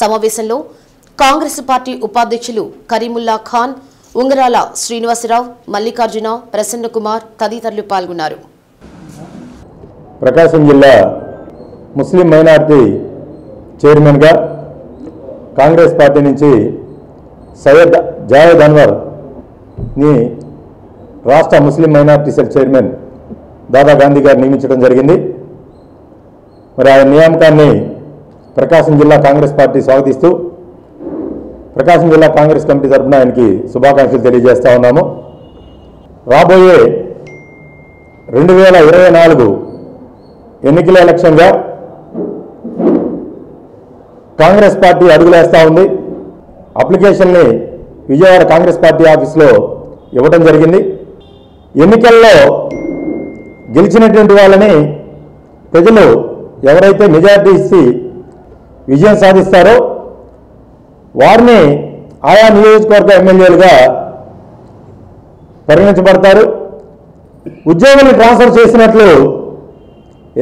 సమావేశంలో కాంగ్రెస్ పార్టీ ఉపాధ్యక్షులు కరీముల్లా ఖాన్, ఉంగరాల శ్రీనివాసరావు, మల్లికార్జున, ప్రసన్నకుమార్ తదితరులు పాల్గొన్నారు. ప్రకాశం జిల్లా ముస్లిం మైనారిటీ చైర్మన్గా కాంగ్రెస్ పార్టీ నుంచి సయ్యద్ జావేద్ అన్వర్ని రాష్ట్ర ముస్లిం మైనారిటీ సెల్ చైర్మన్ దాదా గాంధీ గారు నియమించడం జరిగింది. మరి ఆయన నియామకాన్ని ప్రకాశం జిల్లా కాంగ్రెస్ పార్టీ స్వాగతిస్తూ ప్రకాశం జిల్లా కాంగ్రెస్ కమిటీ తరఫున ఆయనకి శుభాకాంక్షలు తెలియజేస్తా ఉన్నాము. రాబోయే 2024 ఎన్నికల లక్ష్యంగా కాంగ్రెస్ పార్టీ అడుగులేస్తూ ఉంది. అప్లికేషన్ని విజయవాడ కాంగ్రెస్ పార్టీ ఆఫీస్లో ఇవ్వడం జరిగింది. ఎన్నికల్లో గెలిచినటువంటి వాళ్ళని ప్రజలు ఎవరైతే మెజారిటీ ఇచ్చి విజయం సాధిస్తారో వారిని ఆయా నియోజకవర్గ ఎమ్మెల్యేలుగా పరిగణించబడతారు. ఉద్యోగుల్ని ట్రాన్స్ఫర్ చేసినట్లు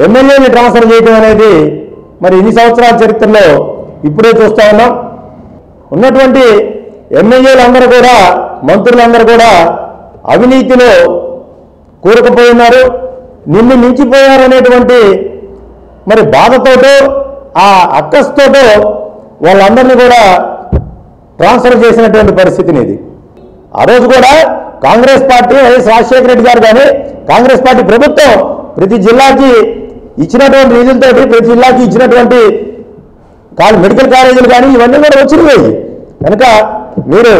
ఎమ్మెల్యేని ట్రాన్స్ఫర్ చేయడం అనేది మరి ఇన్ని సంవత్సరాల చరిత్రలో ఇప్పుడే చూస్తూ ఉన్నాం. ఉన్నటువంటి ఎమ్మెల్యేలందరూ కూడా, మంత్రులందరూ కూడా అవినీతిలో కూరుకుపోయి ఉన్నారు. నిన్ను మించిపోయారనేటువంటి మరి బాధతోటో ఆ అక్కస్తోటో వాళ్ళందరినీ కూడా ట్రాన్స్ఫర్ చేసినటువంటి పరిస్థితిని ఇది. ఆ రోజు కూడా కాంగ్రెస్ పార్టీ వైఎస్ రాజశేఖర రెడ్డి గారు కానీ కాంగ్రెస్ పార్టీ ప్రభుత్వం ప్రతి జిల్లాకి ఇచ్చినటువంటి నిధులతోటి ప్రతి జిల్లాకి ఇచ్చినటువంటి మెడికల్ కాలేజీలు కానీ ఇవన్నీ కూడా వచ్చినాయి. కనుక మీరు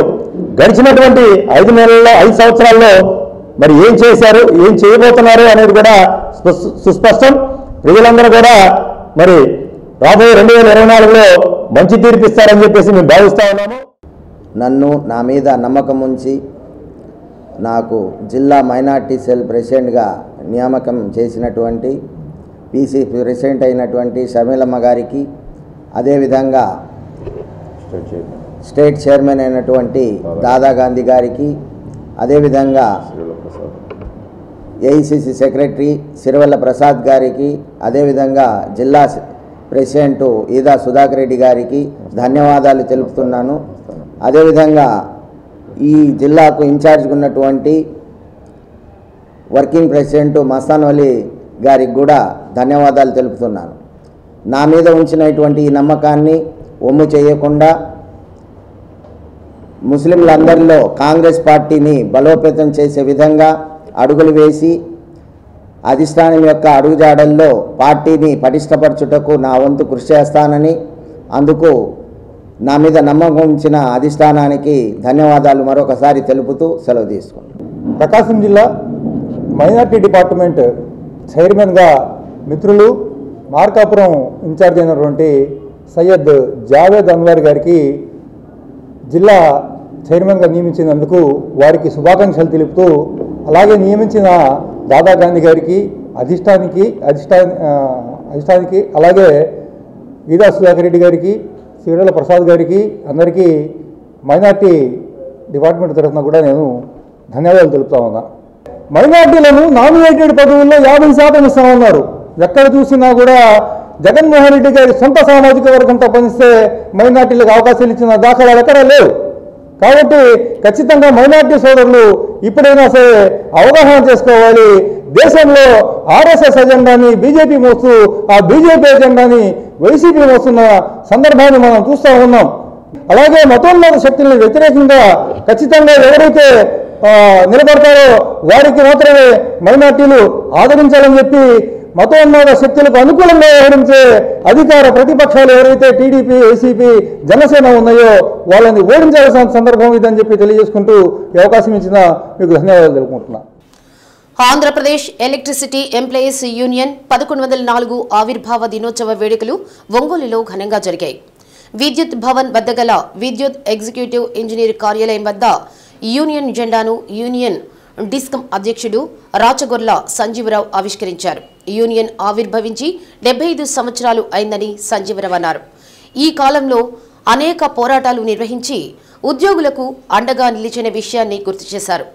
గడిచినటువంటి 5 సంవత్సరాల్లో మరి ఏం చేశారు, ఏం చేయబోతున్నారు అనేది కూడా సుస్పష్టం. ప్రజలందరూ కూడా మరి రాబోయే 2024లో మంచి తీర్పిస్తారని చెప్పేసి మేము భావిస్తా ఉన్నాము. నన్ను నా మీద నమ్మకం ఉంచి నాకు జిల్లా మైనార్టీ సెల్ ప్రెసిడెంట్గా నియామకం చేసినటువంటి పీసీ ప్రెసిడెంట్ అయినటువంటి షమీలమ్మ గారికి, అదేవిధంగా స్టేట్ చైర్మన్ అయినటువంటి దాదా గాంధీ గారికి, అదేవిధంగా ఏఐసిసి సెక్రటరీ సిరివెల్ల ప్రసాద్ గారికి, అదేవిధంగా జిల్లా ప్రెసిడెంట్ ఈదా సుధాకర్ రెడ్డి గారికి ధన్యవాదాలు తెలుపుతున్నాను. అదేవిధంగా ఈ జిల్లాకు ఇన్ఛార్జ్గా ఉన్నటువంటి వర్కింగ్ ప్రెసిడెంట్ మస్తాన్ వలీ గారికి కూడా ధన్యవాదాలు తెలుపుతున్నాను. నా మీద ఉంచినటువంటి ఈ నమ్మకాన్ని ఒమ్ము చేయకుండా ముస్లింలందరిలో కాంగ్రెస్ పార్టీని బలోపేతం చేసే విధంగా అడుగులు వేసి అధిష్టానం యొక్క అడుగుజాడల్లో పార్టీని పటిష్టపరచుటకు నా వంతు కృషి చేస్తానని, అందుకు నా మీద నమ్మకం ఉంచిన అధిష్టానానికి ధన్యవాదాలు మరొకసారి తెలుపుతూ సెలవు తీసుకున్నాను. ప్రకాశం జిల్లా మైనార్టీ డిపార్ట్మెంట్ చైర్మన్గా మిత్రులు మార్కాపురం ఇన్ఛార్జ్ అయినటువంటి సయ్యద్ జావేద్ అన్వర్ గారికి జిల్లా చైర్మన్గా నియమించినందుకు వారికి శుభాకాంక్షలు తెలుపుతూ, అలాగే నియమించిన దాదా గాంధీ గారికి అధిష్టానికి అలాగే ఈదా సుధాకర్ రెడ్డి గారికి, సిరివెల్ల ప్రసాద్ గారికి, అందరికీ మైనార్టీ డిపార్ట్మెంట్ తరఫున కూడా నేను ధన్యవాదాలు తెలుపుతా ఉన్నా. మైనార్టీలను నామినేటెడ్ పదవుల్లో 50% ఇస్తామన్నారు. ఎక్కడ చూసినా కూడా జగన్మోహన్ రెడ్డి గారి సొంత సామాజిక వర్గంతో పనిస్తే మైనార్టీలకు అవకాశాలు ఇచ్చిన దాఖలాలు ఎక్కడా లేవు. కాబట్టి ఖచ్చితంగా మైనార్టీ సోదరులు ఇప్పుడైనా సరే అవగాహన చేసుకోవాలి. దేశంలో ఆర్ఎస్ఎస్ ఎజెండాని బీజేపీ మోస్తూ, ఆ బీజేపీ ఎజెండాని వైసీపీ మోస్తున్న సందర్భాన్ని మనం చూస్తూ ఉన్నాం. అలాగే మతోన్మాద శక్తులను వ్యతిరేకంగా ఖచ్చితంగా ఎవరైతే నిలబడతారో వారికి మాత్రమే మైనార్టీలు ఆదరించాలని చెప్పి మతోన్మాద శక్తులకు అనుకూలంగా వ్యవహరించే అధికార ప్రతిపక్షాలు ఎవరైతే టీడీపీ, వైసీపీ, జనసేన ఉన్నాయో వాళ్ళని ఓడించాల్సిన సందర్భం ఇదని చెప్పి తెలియజేసుకుంటూ ఈ అవకాశం ఇచ్చిన మీకు ధన్యవాదాలు తెలుపుకుంటున్నా. ఆంధ్రప్రదేశ్ ఎలక్ట్రిసిటీ ఎంప్లాయీస్ యూనియన్ 1104 ఆవిర్భావ దినోత్సవ వేడుకలు ఒంగోలులో ఘనంగా జరిగాయి. విద్యుత్ భవన్ వద్ద గల విద్యుత్ ఎగ్జిక్యూటివ్ ఇంజనీర్ కార్యాలయం వద్ద యూనియన్ జెండాను యూనియన్ డిస్కమ్ అధ్యక్షుడు రాచగొర్ల సంజీవరావు ఆవిష్కరించారు. యూనియన్ ఆవిర్భవించి 75 సంవత్సరాలు అయిందని సంజీవరావు అన్నారు. ఈ కాలంలో అనేక పోరాటాలు నిర్వహించి ఉద్యోగులకు అండగా నిలిచిన విషయాన్ని గుర్తు చేశారు.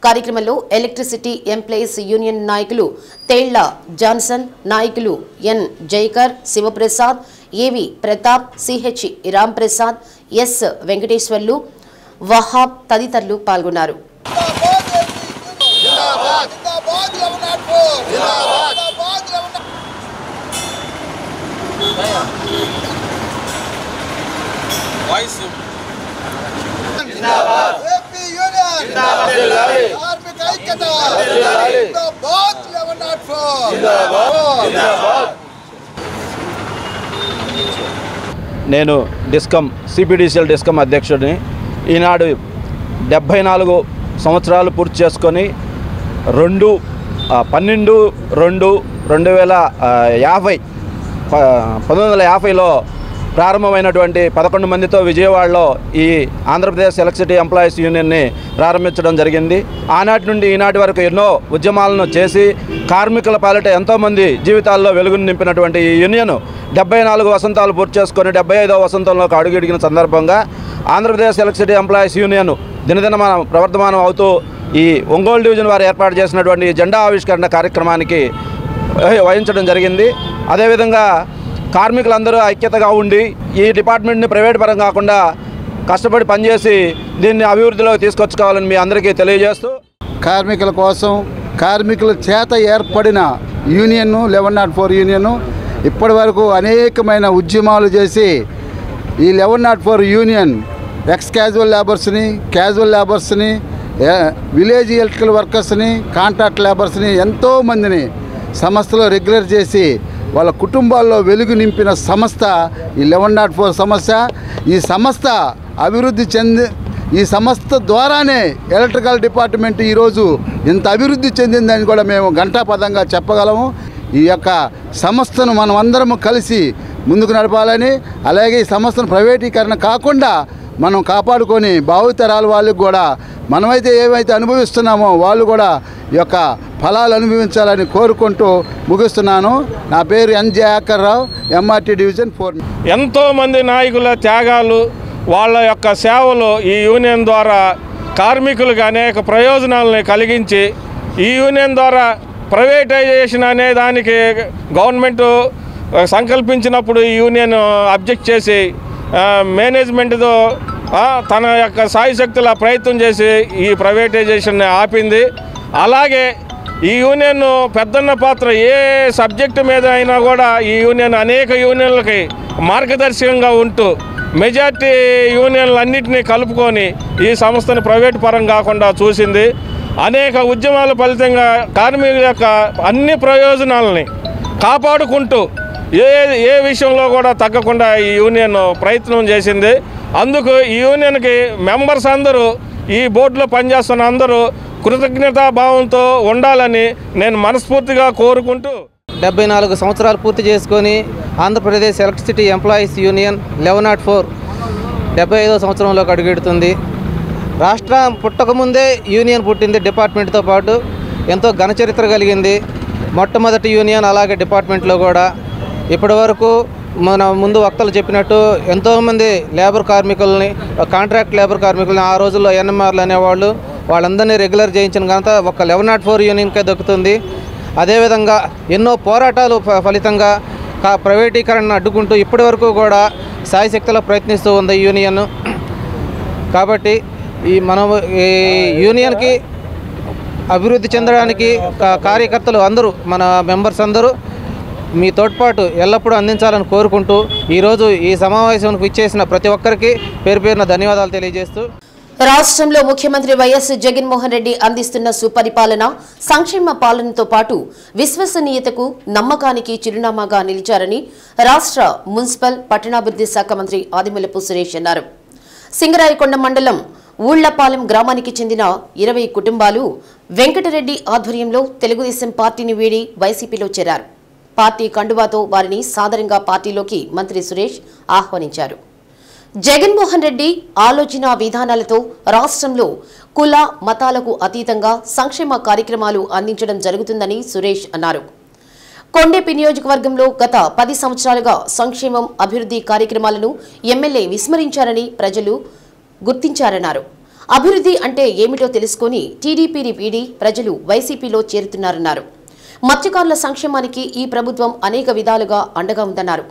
కార్యక్రమంలో ఎలక్ట్రిసిటీ ఎంప్లాయీస్ యూనియన్ నాయకులు తేళ్ల జాన్సన్, నాయకులు ఎన్ జైకర్, శివప్రసాద్, ఏవి ప్రతాప్, సిహెచ్ రాంప్రసాద్, ఎస్ వెంకటేశ్వర్లు, వహాబ్ తదితరులు పాల్గొన్నారు. నేను డిస్కమ్ సిపిడిసిఎల్ డిస్కమ్ అధ్యక్షుడిని. ఈనాడు 74 సంవత్సరాలు పూర్తి చేసుకొని 12/2/2050 1950లో ప్రారంభమైనటువంటి 11 మందితో విజయవాడలో ఈ ఆంధ్రప్రదేశ్ ఎలక్ట్రిసిటీ ఎంప్లాయీస్ యూనియన్ని ప్రారంభించడం జరిగింది. ఆనాటి నుండి ఈనాటి వరకు ఎన్నో ఉద్యమాలను చేసి కార్మికుల పాలిట ఎంతోమంది జీవితాల్లో వెలుగును నింపినటువంటి ఈ యూనియన్ 74 వసంతాలు పూర్తి చేసుకొని 75వ వసంతంలోకి అడుగుడిగిన సందర్భంగా ఆంధ్రప్రదేశ్ ఎలక్ట్రిసిటీ ఎంప్లాయీస్ యూనియన్ దినదిన ప్రవర్ధమానం అవుతూ ఈ ఒంగోలు డివిజన్ వారు ఏర్పాటు చేసినటువంటి జెండా ఆవిష్కరణ కార్యక్రమానికి వహించడం జరిగింది. అదేవిధంగా కార్మికులందరూ ఐక్యతగా ఉండి ఈ డిపార్ట్మెంట్ని ప్రైవేట్ పరం కాకుండా కష్టపడి పనిచేసి దీన్ని అభివృద్ధిలోకి తీసుకొచ్చుకోవాలని మీ అందరికీ తెలియజేస్తూ, కార్మికుల కోసం కార్మికుల చేత ఏర్పడిన యూనియన్ 1104 యూనియన్ ఇప్పటి వరకు అనేకమైన ఉద్యమాలు చేసి ఈ 1104 యూనియన్ ఎక్స్ క్యాజువల్ లేబర్స్ని విలేజ్ ఎలక్ట్రికల్ వర్కర్స్ని కాంట్రాక్ట్ లేబర్స్ని ఎంతోమందిని సంస్థలో రెగ్యులర్ చేసి వాళ్ళ కుటుంబాల్లో వెలుగు నింపిన సంస్థ ఈ 1104 సంస్థ. ఈ సంస్థ అభివృద్ధి ఈ సంస్థ ద్వారానే ఎలక్ట్రికల్ డిపార్ట్మెంట్ ఈరోజు ఇంత అభివృద్ధి చెందిందని కూడా మేము ఘంటాపథంగా చెప్పగలము. ఈ యొక్క సంస్థను మనం అందరము కలిసి ముందుకు నడపాలని, అలాగే ఈ సంస్థను ప్రైవేటీకరణ కాకుండా మనం కాపాడుకొని భావితరాల వాళ్ళకి కూడా మనమైతే ఏమైతే అనుభవిస్తున్నామో వాళ్ళు కూడా ఈ యొక్క ఫలాలు అనుభవించాలని కోరుకుంటూ ముగిస్తున్నాను. నా పేరు ఎన్జే ఆకర్రావు, ఎంఆర్టీ డివిజన్ 4. ఎంతోమంది నాయకుల త్యాగాలు, వాళ్ళ యొక్క సేవలు ఈ యూనియన్ ద్వారా కార్మికులకు అనేక ప్రయోజనాలను కలిగించి ఈ యూనియన్ ద్వారా ప్రైవేటైజేషన్ అనే దానికి గవర్నమెంట్ సంకల్పించినప్పుడు ఈ యూనియన్ అబ్జెక్ట్ చేసి మేనేజ్మెంట్తో తన యొక్క సాయశక్తుల ప్రయత్నం చేసి ఈ ప్రైవేటైజేషన్ని ఆపింది. అలాగే ఈ యూనియన్ పెద్దన్న పాత్ర ఏ సబ్జెక్టు మీద అయినా కూడా ఈ యూనియన్ అనేక యూనియన్లకి మార్గదర్శకంగా ఉంటూ మెజార్టీ యూనియన్లన్నింటినీ కలుపుకొని ఈ సంస్థను ప్రైవేట్ పరం కాకుండా చూసింది. అనేక ఉద్యమాల ఫలితంగా కార్మికుల యొక్క అన్ని ప్రయోజనాలని కాపాడుకుంటూ ఏ విషయంలో కూడా తగ్గకుండా ఈ యూనియన్ ప్రయత్నం చేసింది. అందుకు ఈ యూనియన్కి మెంబర్స్ అందరూ, ఈ బోర్డులో పనిచేస్తున్న అందరూ కృతజ్ఞతాభావంతో ఉండాలని నేను మనస్ఫూర్తిగా కోరుకుంటూ 74 సంవత్సరాలు పూర్తి చేసుకొని ఆంధ్రప్రదేశ్ ఎలక్ట్రిసిటీ ఎంప్లాయీస్ యూనియన్ 1104 75వ సంవత్సరంలోకి అడుగెడుతుంది. రాష్ట్రం పుట్టకముందే యూనియన్ పుట్టింది. డిపార్ట్మెంట్తో పాటు ఎంతో ఘనచరిత్ర కలిగింది. మొట్టమొదటి యూనియన్ అలాగే డిపార్ట్మెంట్లో కూడా ఇప్పటి వరకు మన ముందు వక్తలు చెప్పినట్టు ఎంతోమంది లేబర్ కార్మికులని, కాంట్రాక్ట్ లేబర్ కార్మికులని ఆ రోజుల్లో ఎన్ఎంఆర్లు అనేవాళ్ళు, వాళ్ళందరినీ రెగ్యులర్ చేయించిన ఘనత ఒక 1104 యూనియన్కే దక్కుతుంది. అదేవిధంగా ఎన్నో పోరాటాలు ఫలితంగా ప్రైవేటీకరణను అడ్డుకుంటూ ఇప్పటి వరకు కూడా సాయశక్తిలో ప్రయత్నిస్తూ ఉంది ఈ యూనియన్. కాబట్టి ఈ యూనియన్కి అభివృద్ధి చెందడానికి కార్యకర్తలు అందరూ, మన మెంబర్స్ అందరూ మీ తోడ్పాటు ఎల్లప్పుడూ అందించాలని కోరుకుంటూ ఈరోజు ఈ సమావేశానికి ఇచ్చేసిన ప్రతి ఒక్కరికి పేరు పేరున ధన్యవాదాలు తెలియజేస్తూ, రాష్ట్రంలో ముఖ్యమంత్రి వైఎస్ జగన్మోహన్ రెడ్డి అందిస్తున్న సుపరిపాలన, సంక్షేమ పాలనతో పాటు విశ్వసనీయతకు, నమ్మకానికి చిరునామాగా నిలిచారని రాష్ట్ర మున్సిపల్ పట్టణాభివృద్ధి శాఖ మంత్రి ఆదిమూలపు సురేష్ అన్నారు. సింగరాయకొండ మండలం ఊళ్లపాలెం గ్రామానికి చెందిన 20 కుటుంబాలు వెంకటరెడ్డి ఆధ్వర్యంలో తెలుగుదేశం పార్టీని వీడి వైసీపీలో చేరారు. పార్టీ కండువాతో వారిని సాదరంగా పార్టీలోకి మంత్రి సురేష్ ఆహ్వానించారు. జగన్మోహన్ రెడ్డి ఆలోచన విధానాలతో రాష్ట్రంలో కుల మతాలకు అతీతంగా సంక్షేమ కార్యక్రమాలు అందించడం జరుగుతుందని సురేష్ అన్నారు. కొండేపి నియోజకవర్గంలో గత 10 సంవత్సరాలుగా సంక్షేమం, అభివృద్ధి కార్యక్రమాలను ఎమ్మెల్యే విస్మరించారని ప్రజలు గుర్తించారన్నారు. అభివృద్ధి అంటే ఏమిటో తెలుసుకుని టీడీపీని వీడి ప్రజలు వైసీపీలో చేరుతున్నారన్నారు. మత్స్యకారుల సంక్షేమానికి ఈ ప్రభుత్వం అనేక విధాలుగా అండగా ఉందన్నారు.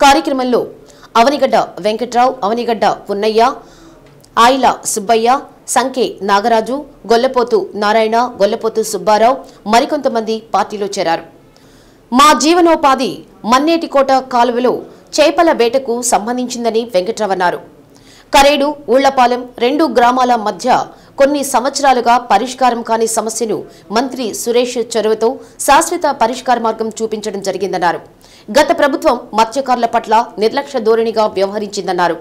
కార్యక్రమంలో అవనిగడ్డ వెంకట్రావు, అవనిగడ్డ పున్నయ్య, ఆయిల సుబ్బయ్య, సంకే నాగరాజు, గొల్లపోతు నారాయణ, గొల్లపోతు సుబ్బారావు మరికొంతమంది పార్టీలో చేరారు. మా జీవనోపాధి మన్నేటికోట కాలువలో చేపల వేటకు సంబంధించిందని వెంకట్రావు అన్నారు. కరేడు, ఊళ్లపాలెం 2 గ్రామాల మధ్య కొన్ని సంవత్సరాలుగా పరిష్కారం కాని సమస్యను మంత్రి సురేష్ చొరవతో శాశ్వత పరిష్కార మార్గం చూపించడం జరిగిందన్నారు. గత ప్రభుత్వం మత్స్యకారుల పట్ల నిర్లక్ష్య ధోరణిగా వ్యవహరించిందన్నారు.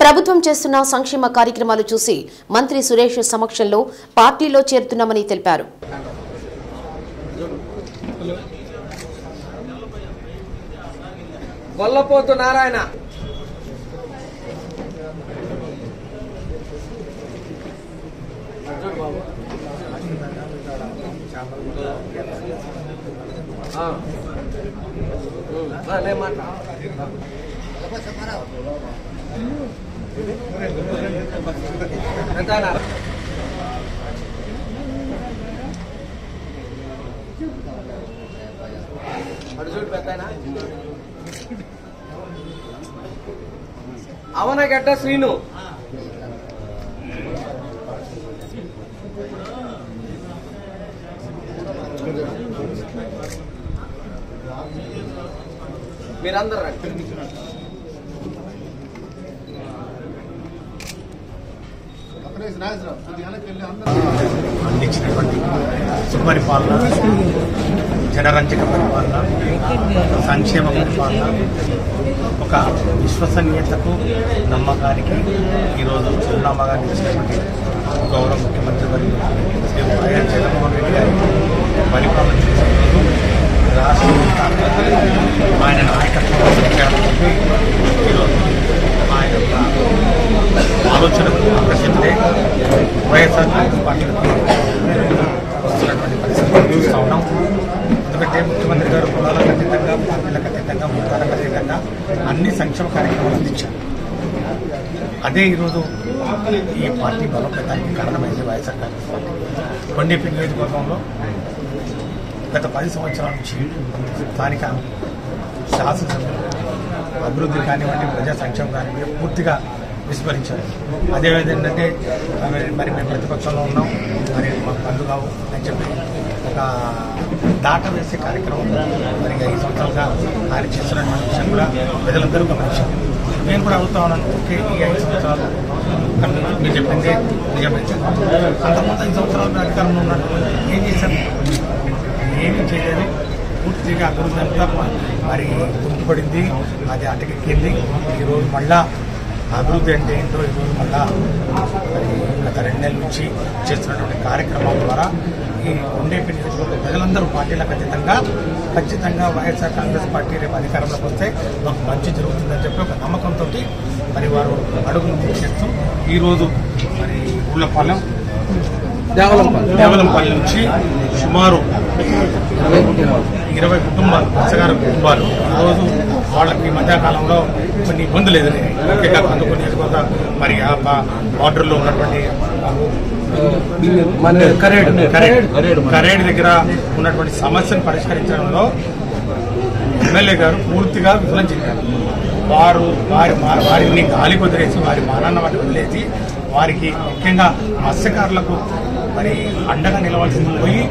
ప్రభుత్వం చేస్తున్న సంక్షేమ కార్యక్రమాలు చూసి మంత్రి సురేష్ సమక్షంలో పార్టీలో చేరుతున్నామని తెలిపారు. గొల్లపోతు నారాయణ, అవనగడ్డ శ్రీను మీరందరూ అందించినటువంటి సుపరిపాలన, జనరంజక పరిపాలన, సంక్షేమ పరిపాలన, ఒక విశ్వసనీయతకు నమ్మకానికి ఈరోజు చిరునామాగా నిలిచినటువంటి గౌరవ ముఖ్యమంత్రి వర్యులు శ్రీ వైఎస్ జగన్మోహన్ రెడ్డి గారి పరిపాలన చేసినందుకు రాష్ట్ర ఆయన నాయకత్వం ఈరోజు ఆయన యొక్క ఆలోచనకు ఆకర్షితులే వైఎస్ఆర్ కాంగ్రెస్ పార్టీలకు వస్తున్నటువంటి పరిస్థితులు చూస్తూ ఉన్నాం. ఎందుకంటే ముఖ్యమంత్రి గారు కులాలకు అతీతంగా, పార్టీలకు అతీతంగా, మతాలకు అతీతంగా అన్ని సంక్షేమ కార్యక్రమాలు అందించారు. అదే ఈరోజు ఈ పార్టీ బలోపేతానికి కారణమైంది వైఎస్ఆర్ కాంగ్రెస్ పార్టీ. కొండేపి నియోజకవర్గంలో గత 10 సంవత్సరాల నుంచి స్థానిక శాసనసభ్యులు అభివృద్ధి కానివ్వండి, ప్రజా సంక్షేమం కానివ్వండి పూర్తిగా విస్మరించారు. అదేవిధంగా మరి మేము ప్రతిపక్షంలో ఉన్నాం, మరి మాకు పనులు కావు అని చెప్పి ఒక దాట వేసే కార్యక్రమం మరి 5 సంవత్సరాలుగా ఆయన చేస్తున్నటువంటి విషయం కూడా ప్రజలందరూ గమనించారు. నేను కూడా అడుగుతా ఉన్నాను, ఓకే ఈ 5 సంవత్సరాలు మీరు చెప్పింది నిజమైతే అంతకుముందు 5 సంవత్సరాలు అధికారంలో ఉన్నట్టు ఏం చేశారు? ఏమీ చేయలేదు. పూర్తిగా అభివృద్ధి అంతా మరి కుంటుపడింది, అది అటకెక్కింది. ఈరోజు మళ్ళా అభివృద్ధి అంటే ఏంటో ఈరోజు మళ్ళా మరి గత 2 నెలల నుంచి చేస్తున్నటువంటి కార్యక్రమాల ద్వారా ఈ కొండేపి నియోజకవర్గ ప్రజలందరూ పార్టీలకు అతీతంగా ఖచ్చితంగా వైఎస్ఆర్ కాంగ్రెస్ పార్టీ రేపు అధికారంలోకి వస్తే మాకు మంచి జరుగుతుందని చెప్పి ఒక నమ్మకంతో మరి వారు అడుగులు చేస్తూ ఈరోజు మరి ఊళ్ళపాలెం దేవలంపల్లి నుంచి సుమారు 20 కుటుంబాలు, మత్స్యకార కుటుంబాలు ఈరోజు వాళ్ళకి మధ్యకాలంలో కొన్ని ఇబ్బందులు ఎదురయ్యాయి. ముఖ్యంగా కందుకూరు నియోజకవర్గ మరి బార్డర్లో ఉన్నటువంటి కరేడ్ దగ్గర ఉన్నటువంటి సమస్యను పరిష్కరించడంలో ఎమ్మెల్యే గారు పూర్తిగా విఫలం చెందారు. వారిని గాలి వదిలేసి, వారి మానాన్న వాటిని వదిలేసి వారికి ముఖ్యంగా మత్స్యకారులకు మరి అండగా నిలవాల్సింది పోయి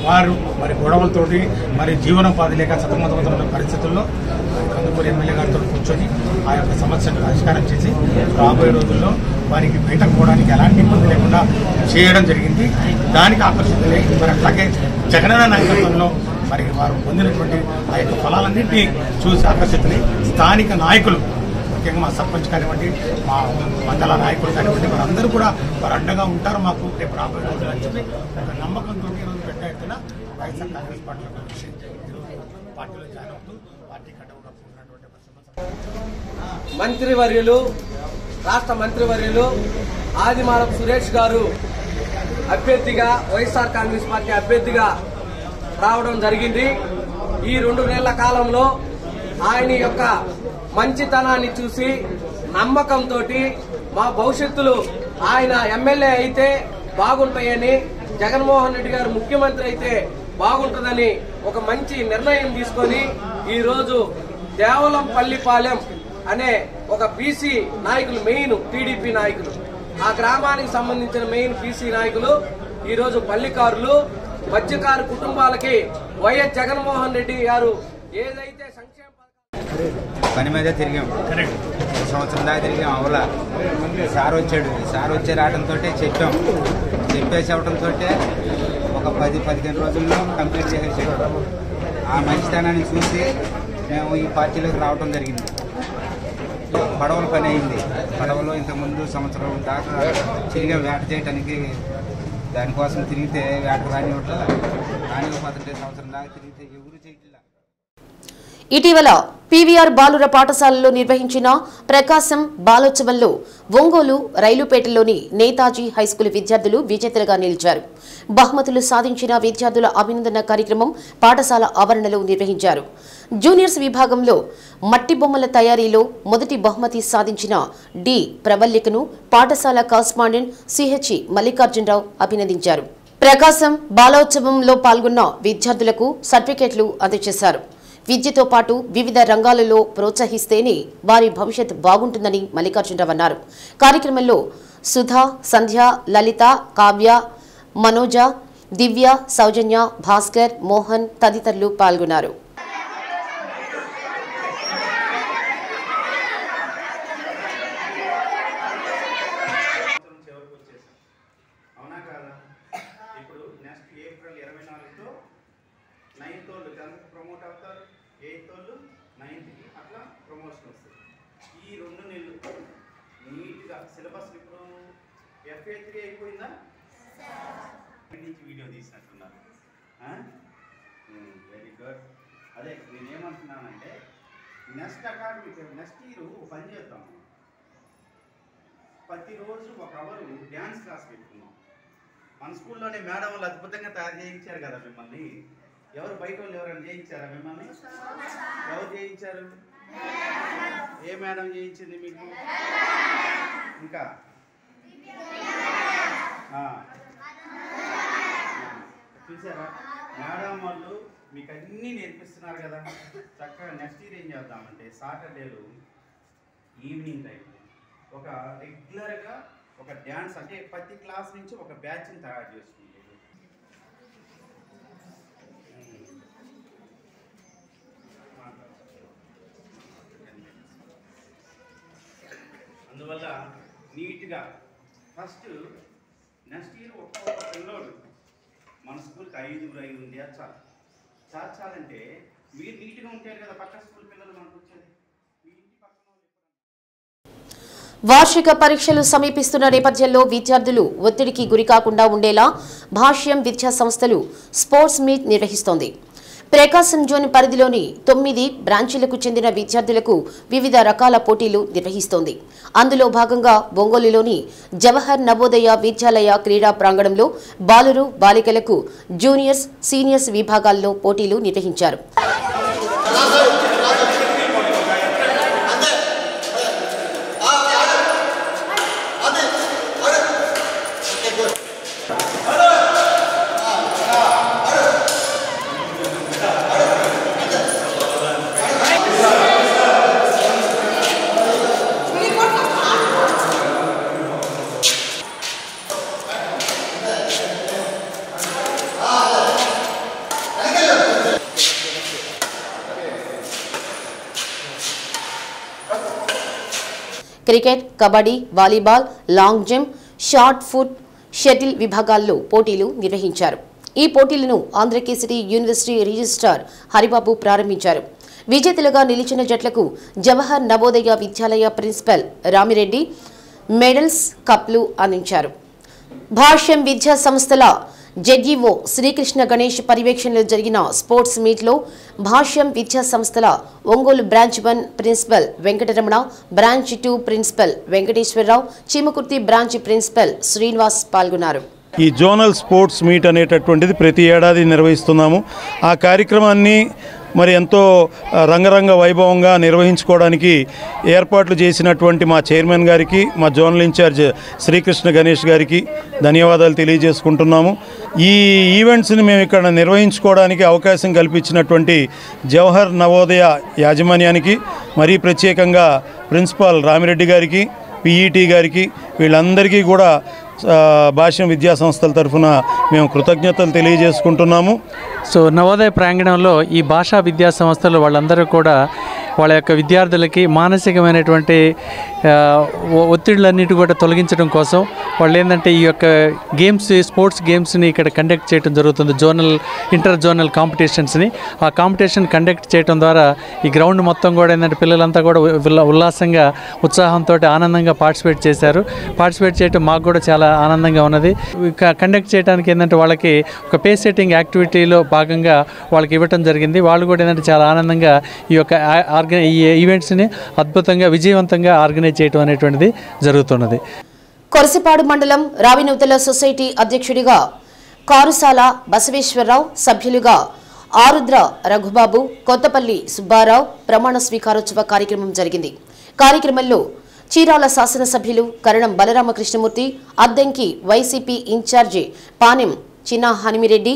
వారు మరి గొడవలతోటి మరి జీవనోపాధి లేక సతమతమవుతున్న పరిస్థితుల్లో కందుకూరు ఎమ్మెల్యే గారితో కూర్చొని ఆ యొక్క సమస్యను పరిష్కారం చేసి రాబోయే రోజుల్లో వారికి బయటకు పోవడానికి ఎలాంటి ఇబ్బంది లేకుండా చేయడం జరిగింది. దానికి ఆకర్షితులై మరి అట్లాగే జగనన్న నాయకత్వంలో మరి వారు పొందినటువంటి ఆ యొక్క ఫలాలన్నింటినీ చూసి ఆకర్షితులై స్థానిక నాయకులు, ముఖ్యంగా మా సర్పంచ్ కానివ్వండి, మా మండల నాయకులు కానివ్వండి, వారందరూ కూడా వారు అండగా ఉంటారు మాకు రేపు రాబోయే రోజులు అని చెప్పి ఒక నమ్మకంతో ఈరోజు పెద్ద ఎత్తున వైఎస్ఆర్ కాంగ్రెస్ పార్టీలో జాయిన్ అవుతూ పార్టీ కట్టకుండా మంత్రివర్యులు, రాష్ట్ర మంత్రివర్యులు ఆదిమాలపు సురేష్ గారు అభ్యర్థిగా వైఎస్ఆర్ కాంగ్రెస్ పార్టీ అభ్యర్థిగా రావడం జరిగింది. ఈ 2 నెలల కాలంలో ఆయన యొక్క మంచితనాన్ని చూసి నమ్మకంతో మా భవిష్యత్తులో ఆయన ఎమ్మెల్యే అయితే బాగుంటాయని, జగన్మోహన్ రెడ్డి గారు ముఖ్యమంత్రి అయితే బాగుంటుందని ఒక మంచి నిర్ణయం తీసుకొని ఈరోజు దేవలంపల్లిపాలెం అనే ఒక బీసీ నాయకులు, మెయిన్ టీడీపీ నాయకులు, ఆ గ్రామానికి సంబంధించిన మెయిన్ బీసీ నాయకులు ఈరోజు పల్లికారులు, మత్స్యకారు కుటుంబాలకి వైఎస్ జగన్మోహన్ రెడ్డి గారు ఏదైతే సంక్షేమ పని మీద తిరిగాం, సంవత్సరం దాకా తిరిగాం. అవలా సార్ వచ్చాడు, సార్ వచ్చే రావడంతో చెప్పేసి అవడంతో ఒక 10-15 రోజుల్లో కంప్లీట్ చేసేసాడు. ఆ మంచితనాన్ని చూసి మేము ఈ పార్టీలోకి రావడం జరిగింది. పడవల పని అయింది. పడవలో ఇంతకుముందు సంవత్సరం దాకా తిరిగా వేట చేయడానికి, దానికోసం తిరిగితే వేట రానివ్వట్ల, రానివ్వకపోతుంటే సంవత్సరం దాకా తిరిగితే ఎవరు చేయట్లా. ఇటీవల పీవీఆర్ బాలుర పాఠశాలలో నిర్వహించిన ప్రకాశం బాలోత్సవంలో ఒంగోలు రైలుపేటలోని నేతాజీ హైస్కూల్ విద్యార్థులు విజేతలుగా నిలిచారు. బహుమతులు సాధించిన విద్యార్థుల అభినందన కార్యక్రమం పాఠశాల ఆవరణలో నిర్వహించారు. జూనియర్స్ విభాగంలో మట్టి బొమ్మల తయారీలో మొదటి బహుమతి సాధించిన డి ప్రవల్లికను పాఠశాల కరస్పాండెంట్ సిహెచ్ మల్లికార్జునరావు అభినందించారు. ప్రకాశం బాలోత్సవంలో పాల్గొన్న విద్యార్థులకు సర్టిఫికెట్లు అందజేశారు. విద్యతో పాటు వివిధ రంగాలలో ప్రోత్సహిస్తేనే వారి భవిష్యత్ బాగుంటుందని మల్లికార్జునరావు అన్నారు. కార్యక్రమంలో సుధా, సంధ్య, లలిత, కావ్య, మనోజ, దివ్య, సౌజన్య, భాస్కర్, మోహన్ తదితరులు పాల్గొన్నారు. సిలబస్ ఇప్పుడు FA3 అయిపోయిందా? వీడియో తీసినట్టున్నారు. Very good. అదే నేనేమంటున్నానంటే నెక్స్ట్ ఇయర్ పని చేద్దాం. ప్రతిరోజు ఒక అవరు డ్యాన్స్ క్లాస్ పెట్టుకున్నాం. మన స్కూల్లోనే మేడం వాళ్ళు అద్భుతంగా తయారు చేయించారు కదా మిమ్మల్ని. ఎవరు బయట వాళ్ళు ఎవరైనా చేయించారా మిమ్మల్ని? ఎవరు చేయించారు? ఏ మేడం చేయించింది మీకు? ఇంకా చూసారా మేడం వాళ్ళు మీకు అన్నీ నేర్పిస్తున్నారు కదా. చక్కగా నెక్స్ట్ ఇయర్ ఏం చేద్దామంటే సాటర్డేలు ఈవినింగ్ టైం ఒక రెగ్యులర్గా ఒక డ్యాన్స్ అంటే ప్రతి క్లాస్ నుంచి ఒక బ్యాచ్ని తయారు చేసుకుంటారు. అందువల్ల నీట్గా ఫస్ట్ నెక్స్ట్ ఇయర్ ఒక్కొక్క పిల్లోడు మన స్కూల్కి 5 ఉండి చాలంటే మీరు నీట్గా ఉంటారు కదా. పక్క స్కూల్ పిల్లలు మనకు వచ్చేది. వార్షిక పరీక్షలు సమీపిస్తున్న నేపథ్యంలో విద్యార్థులు ఒత్తిడికి గురికాకుండా ఉండేలా భాష్యం విద్యా సంస్థలు స్పోర్ట్స్ మీట్ నిర్వహిస్తోంది. ప్రకాశం జోన్ పరిధిలోని 9 బ్రాంచీలకు చెందిన విద్యార్థులకు వివిధ రకాల పోటీలు నిర్వహిస్తోంది. అందులో భాగంగా ఒంగోలులోని జవహర్ నవోదయ విద్యాలయ క్రీడా ప్రాంగణంలో బాలురు, బాలికలకు జూనియర్స్, సీనియర్స్ విభాగాల్లో పోటీలు నిర్వహించారు. Cricket, kabaddi, volleyball, long jump, short foot, shuttle విభాగాల్లో పోటీలు నిర్వహించారు. ఈ పోటీలను ఆంధ్రకేసరి యూనివర్సిటీ రిజిస్ట్రార్ హరిబాబు ప్రారంభించారు. విజేతలుగా నిలిచిన జట్లకు జవహర్ నవోదయ విద్యాలయ ప్రిన్సిపల్ రామిరెడ్డి మెడల్స్, కప్లు అందించారు. భాష్యం విద్యా సంస్థల జెడ్ఈఓ శ్రీకృష్ణ గణేష్ పర్యవేక్షణలో జరిగిన స్పోర్ట్స్ మీట్లో భాష్యం విద్యా సంస్థల Ongole branch 1 principal Venkataramana, branch 2 principal Venkateswararao, Chimakurthi branch principal Srinivas పాల్గొన్నారు. ఈ జోనల్ స్పోర్ట్స్ మీట్ అనేటటువంటిది ప్రతి ఏడాది నిర్వహిస్తున్నాము. ఆ కార్యక్రమాన్ని మరి ఎంతో రంగరంగ వైభవంగా నిర్వహించుకోవడానికి ఏర్పాట్లు చేసినటువంటి మా చైర్మన్ గారికి, మా జోనల్ ఇన్ఛార్జ్ శ్రీకృష్ణ గణేష్ గారికి ధన్యవాదాలు తెలియజేసుకుంటున్నాము. ఈ ఈవెంట్స్ని మేము ఇక్కడ నిర్వహించుకోవడానికి అవకాశం కల్పించినటువంటి జవహర్ నవోదయ యాజమాన్యానికి, మరీ ప్రత్యేకంగా ప్రిన్సిపాల్ రామిరెడ్డి గారికి, పిఈటి గారికి, వీళ్ళందరికీ కూడా భాష్యం విద్యా సంస్థల తరఫున మేము కృతజ్ఞతలు తెలియజేసుకుంటున్నాము. సో నవోదయ ప్రాంగణంలో ఈ భాషా విద్యా సంస్థలు వాళ్ళందరూ కూడా వాళ్ళ యొక్క విద్యార్థులకి మానసికమైనటువంటి ఒత్తిడులన్నిటి కూడా తొలగించడం కోసం వాళ్ళు ఏంటంటే ఈ యొక్క గేమ్స్ స్పోర్ట్స్ గేమ్స్ని ఇక్కడ కండక్ట్ చేయడం జరుగుతుంది. ఇంటర్ జోనల్ కాంపిటీషన్స్ని ఆ కాంపిటీషన్ కండక్ట్ చేయడం ద్వారా ఈ గ్రౌండ్ మొత్తం కూడా ఏంటంటే పిల్లలంతా కూడా ఉల్లాసంగా ఉత్సాహంతో ఆనందంగా పార్టిసిపేట్ చేశారు. పార్టిసిపేట్ చేయడం మాకు కూడా చాలా ఆనందంగా ఉన్నది. కండక్ట్ చేయడానికి ఏంటంటే వాళ్ళకి ఒక పే సెట్టింగ్ యాక్టివిటీలో భాగంగా వాళ్ళకి ఇవ్వటం జరిగింది. వాళ్ళు కూడా ఏంటంటే చాలా ఆనందంగా ఈ యొక్క ఈ ఈవెంట్స్ని అద్భుతంగా విజయవంతంగా ఆర్గనైజ్ చేయడం అనేటువంటిది జరుగుతున్నది. కొరసిపాడు మండలం రావినూతల సొసైటీ అధ్యక్షుడిగా కారుసాల బసవేశ్వరరావు, సభ్యులుగా ఆరుద్ర రఘుబాబు, కొత్తపల్లి సుబ్బారావు ప్రమాణ స్వీకారోత్సవ కార్యక్రమం జరిగింది. కార్యక్రమంలో చీరాల శాసనసభ్యులు కరణం బలరామకృష్ణమూర్తి, అద్దంకి వైసీపీ ఇన్ఛార్జి పానెం చిన్నా హనిమిరెడ్డి,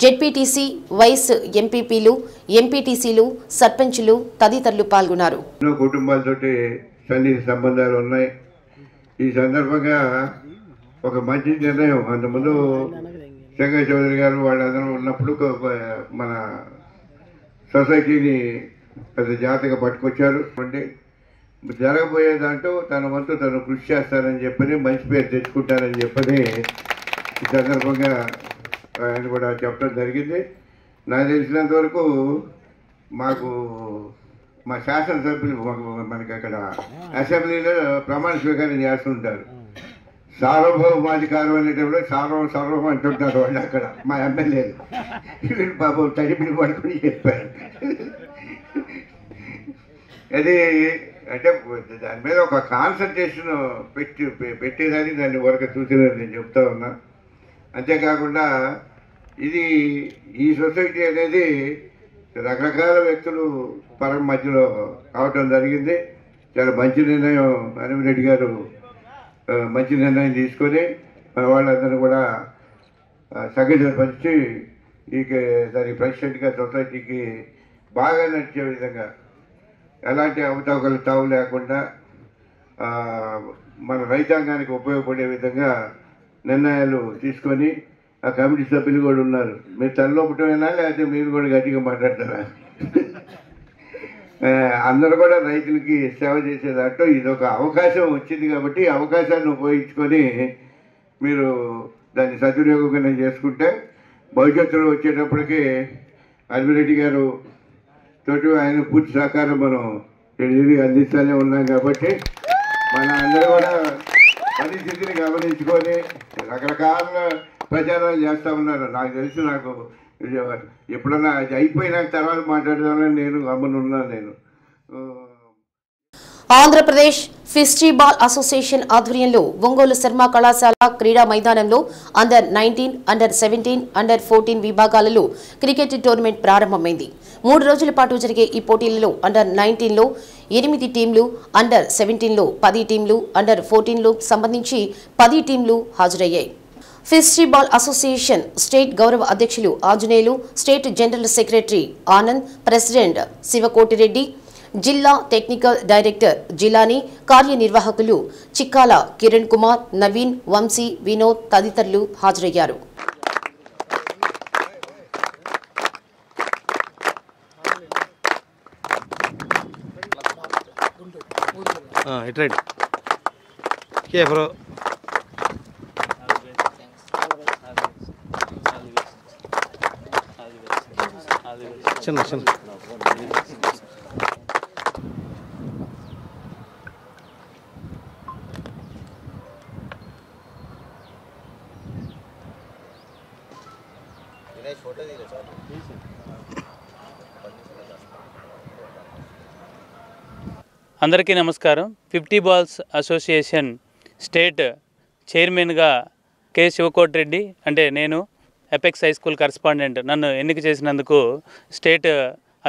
జెడ్పీటీసీ వైస్ ఎంపీపీలు, ఎంపీటీసీలు, సర్పంచులు తదితరులు పాల్గొన్నారు. కుటుంబాలతోటి సన్నిహిత సంబంధాలు ఉన్నాయి. ఈ సందర్భంగా ఒక మంచి నిర్ణయం అంతకుముందు శంకర చౌదరి గారు వాళ్ళందరూ ఉన్నప్పుడు మన సొసైటీని పెద్ద జాతగా పట్టుకొచ్చారు. అంటే జరగబోయే దాంట్లో తన వంతు తను కృషి చేస్తారని చెప్పని, మంచి పేరు తెచ్చుకుంటారని చెప్పని ఈ సందర్భంగా ఆయన కూడా చెప్పడం జరిగింది. నాకు తెలిసినంత వరకు మాకు మా శాసనసభ్యులు మనకి అక్కడ అసెంబ్లీలో ప్రమాణ స్వీకారం చేస్తుంటారు. సార్వభౌమాధికారం అనేటప్పుడు సర్వం అంటుంటారు వాళ్ళు అక్కడ మా ఎమ్మెల్యేలు. వీళ్ళు బాబు తడిపిడి పడుకుని చెప్పారు. అది అంటే దాని మీద ఒక కాన్సన్ట్రేషన్ పెట్టేదాన్ని దాన్ని వరకు చూసినది నేను చెప్తా ఉన్నా. అంతేకాకుండా ఈ సొసైటీ అనేది రకరకాల వ్యక్తులు పరం మధ్యలో అవటం జరిగింది. చాలా మంచి నిర్ణయం హనుమరెడ్డి గారు మంచి నిర్ణయం తీసుకొని మన వాళ్ళందరూ కూడా సంఘటితపరిచి దాని ప్రెసిడెంట్గా సొసైటీకి బాగా నడిచే విధంగా ఎలాంటి అవతవకలు తావు లేకుండా మన రైతాంగానికి ఉపయోగపడే విధంగా నిర్ణయాలు తీసుకొని ఆ కమిటీ సభ్యులు కూడా ఉన్నారు. మీరు తలలోపటమేనా లేకపోతే మీరు కూడా గట్టిగా మాట్లాడతారా? అందరూ కూడా రైతులకి సేవ చేసేదాంట్లో ఇది ఒక అవకాశం వచ్చింది కాబట్టి ఈ అవకాశాన్ని ఉపయోగించుకొని మీరు దాన్ని సద్వినియోగంగా చేసుకుంటే భవిష్యత్తులో వచ్చేటప్పటికి హనుమరెడ్డి గారు తోటి ఆయన పూర్తి సహకారం మనం అందిస్తూనే ఉన్నాం. కాబట్టి మన అందరూ కూడా పరిస్థితిని గమనించుకొని రకరకాల ప్రచారాలు చేస్తూ ఉన్నారు. నాకు తెలిసి నాకు ఎప్పుడన్నా అయిపోయినాక తర్వాత మాట్లాడదామని నేను గమనున్నాను. నేను ఆంధ్రప్రదేశ్ ఫెస్టిబాల్ అసోసియేషన్ ఆధ్వర్యంలో ఒంగోలు శర్మ కళాశాల క్రీడా మైదానంలో అండర్ 19, అండర్ 17, అండర్ 14 విభాగాలలో క్రికెట్ టోర్నమెంట్ ప్రారంభమైంది. 3 రోజుల పాటు జరిగే ఈ పోటీలలో అండర్ 19లో 8 టీంలు, అండర్ 17లో 10 టీంలు, అండర్ 14లో సంబంధించి 10 టీంలు హాజరయ్యాయి. ఫెస్టిబాల్ అసోసియేషన్ స్టేట్ గౌరవ అధ్యక్షులు Anjaneyulu, state general secretary Anand, president Sivakotireddy, జిల్లా టెక్నికల్ డైరెక్టర్ జిలానీ, కార్యనిర్వాహకులు చిక్కాల కిరణ్ కుమార్, నవీన్, వంశీ, వినోద్ తదితరులు హాజరయ్యారు. అందరికీ నమస్కారం. 50 బాల్స్ అసోసియేషన్ స్టేట్ చైర్మన్గా కె శివకోటిరెడ్డి అంటే నేను ఎపెక్స్ హై స్కూల్ కరస్పాండెంట్ నన్ను ఎన్నిక చేసినందుకు స్టేట్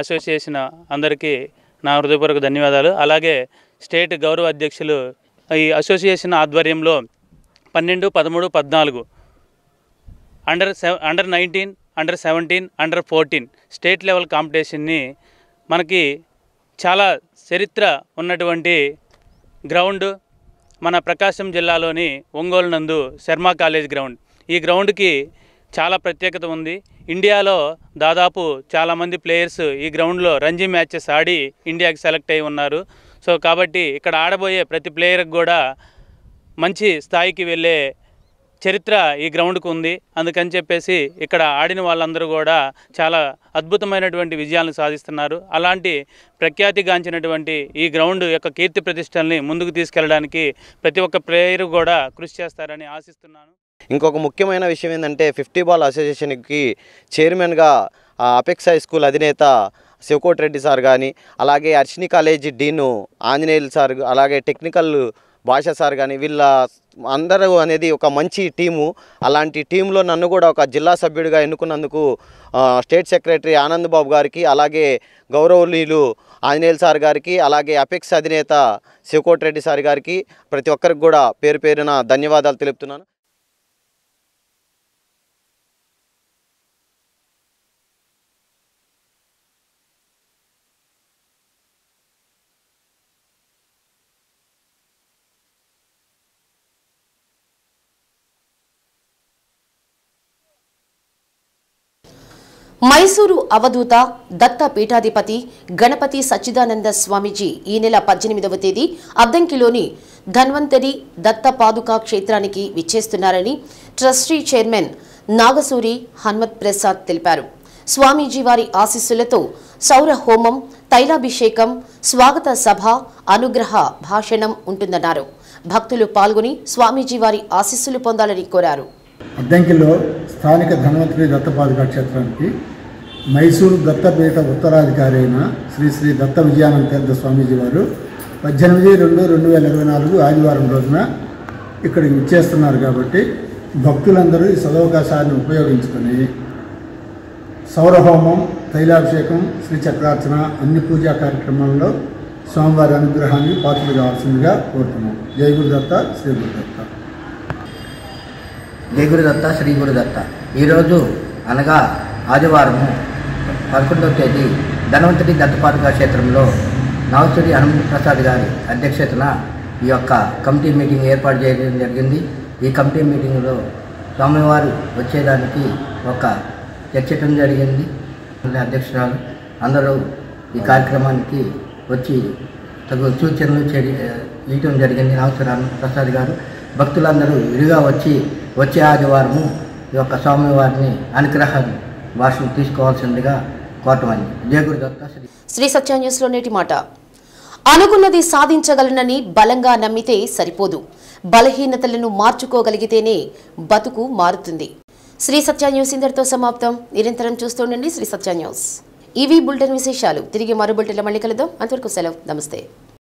అసోసియేషన్ అందరికీ నా హృదయపూర్వక ధన్యవాదాలు. అలాగే స్టేట్ గౌరవ అధ్యక్షులు ఈ అసోసియేషన్ ఆధ్వర్యంలో 12, 13, 14 under 19, under 17, under 14 state level కాంపిటీషన్ని మనకి చాలా చరిత్ర ఉన్నటువంటి గ్రౌండ్ మన ప్రకాశం జిల్లాలోని ఒంగోలు నందు శర్మ కాలేజ్ గ్రౌండ్. ఈ గ్రౌండ్కి చాలా ప్రత్యేకత ఉంది. ఇండియాలో దాదాపు చాలామంది ప్లేయర్స్ ఈ గ్రౌండ్లో రంజీ మ్యాచెస్ ఆడి ఇండియాకి సెలెక్ట్ అయి ఉన్నారు. సో కాబట్టి ఇక్కడ ఆడబోయే ప్రతి ప్లేయర్కి కూడా మంచి స్థాయికి వెళ్ళే చరిత్ర ఈ గ్రౌండ్కు ఉంది. అందుకని చెప్పేసి ఇక్కడ ఆడిన వాళ్ళందరూ కూడా చాలా అద్భుతమైనటువంటి విజయాలను సాధిస్తున్నారు. అలాంటి ప్రఖ్యాతిగాంచినటువంటి ఈ గ్రౌండ్ యొక్క కీర్తి ప్రతిష్టల్ని ముందుకు తీసుకెళ్ళడానికి ప్రతి ఒక్క ప్లేయర్ కూడా కృషి చేస్తారని ఆశిస్తున్నాను. ఇంకొక ముఖ్యమైన విషయం ఏంటంటే 50 బాల్ అసోసియేషన్కి చైర్మన్గా అపెక్స్ హై స్కూల్ అధినేత శివకోటి రెడ్డి సార్ కానీ, అలాగే అర్షిని కాలేజీ డీను ఆంజనేయులు సార్, అలాగే టెక్నికల్ భాష సార్ కానీ, వీళ్ళ అందరూ అనేది ఒక మంచి టీము. అలాంటి టీంలో నన్ను కూడా ఒక జిల్లా సభ్యుడిగా ఎన్నుకున్నందుకు స్టేట్ సెక్రటరీ ఆనంద్ బాబు గారికి, అలాగే గౌరవనీయులు ఆంజనేయులు సార్ గారికి, అలాగే అపెక్స్ అధినేత శివకోటి రెడ్డి సార్ గారికి ప్రతి ఒక్కరికి కూడా పేరు పేరున ధన్యవాదాలు తెలుపుతున్నాను. మైసూరు అవధూత దత్త పీఠాధిపతి గణపతి సచ్చిదానంద స్వామీజీ ఈ నెల 18వ తేదీ అద్దంకిలోని ధన్వంతరి దత్త పాదుకా క్షేత్రానికి విచ్చేస్తున్నారని ట్రస్టీ చైర్మన్ నాగసూరి హన్మత్ ప్రసాద్ తెలిపారు. స్వామీజీ వారి ఆశీస్సులతో సౌర హోమం, తైలాభిషేకం, స్వాగత సభ, అనుగ్రహ భాషణం ఉంటుందన్నారు. భక్తులు పాల్గొని స్వామీజీ వారి ఆశీస్సులు పొందాలని కోరారు. అద్దంకిలో స్థానిక ధన్వంతరి దత్తపాదుకా క్షేత్రానికి మైసూరు దత్తపీఠ ఉత్తరాధికారి అయిన శ్రీ శ్రీ దత్త విజయానంద తీర్థ స్వామీజీ వారు 18/2/2024 ఆదివారం రోజున ఇక్కడికి విచ్చేస్తున్నారు. కాబట్టి భక్తులందరూ ఈ సదవకాశాన్ని ఉపయోగించుకొని సౌరహోమం, తైలాభిషేకం, శ్రీచక్రార్చన అన్ని పూజా కార్యక్రమాల్లో స్వామివారి అనుగ్రహానికి పాత్రలు కావాల్సిందిగా కోరుతున్నాం. జై గురుదత్త, శ్రీ గురుదత్త. జై గురుదత్త, శ్రీ గురుదత్త. ఈరోజు అనగా ఆదివారము 11వ తేదీ ధన్వంతరి దత్తపాదుకా క్షేత్రంలో నాగసూరి హనుమంత్ ప్రసాద్ గారి అధ్యక్షతన ఈ యొక్క కమిటీ మీటింగ్ ఏర్పాటు చేయడం జరిగింది. ఈ కమిటీ మీటింగ్లో స్వామివారు వచ్చేదానికి ఒక చర్చటం జరిగింది. అధ్యక్షురాలు అందరూ ఈ కార్యక్రమానికి వచ్చి తగు సూచనలు ఇవ్వడం జరిగింది. నాగసూరి హనుమంత్ ప్రసాద్ గారు భక్తులందరూ విడిగా వచ్చే ఆదివారము ఈ యొక్క స్వామివారిని అనుగ్రహ భాషను తీసుకోవాల్సిందిగా కోరటమైంది. జయ గురుదత్త. శ్రీ సత్య న్యూస్లో నేటి మాట. అనుకున్నది సాధించగలనని బలంగా నమ్మితే సరిపోదు, బలహీనతలను మార్చుకోగలిగితేనే బతుకు మారుతుంది. శ్రీ సత్య న్యూస్ ఇంతటితో సమాప్తం. నిరంతరం చూస్తుండండి శ్రీ సత్య న్యూస్. ఇవి బులెటిన్ విశేషాలు. తిరిగి మరో బులెటిన్లో మళ్ళీ కలుద్దాం. అంతవరకు సెలవు. నమస్తే.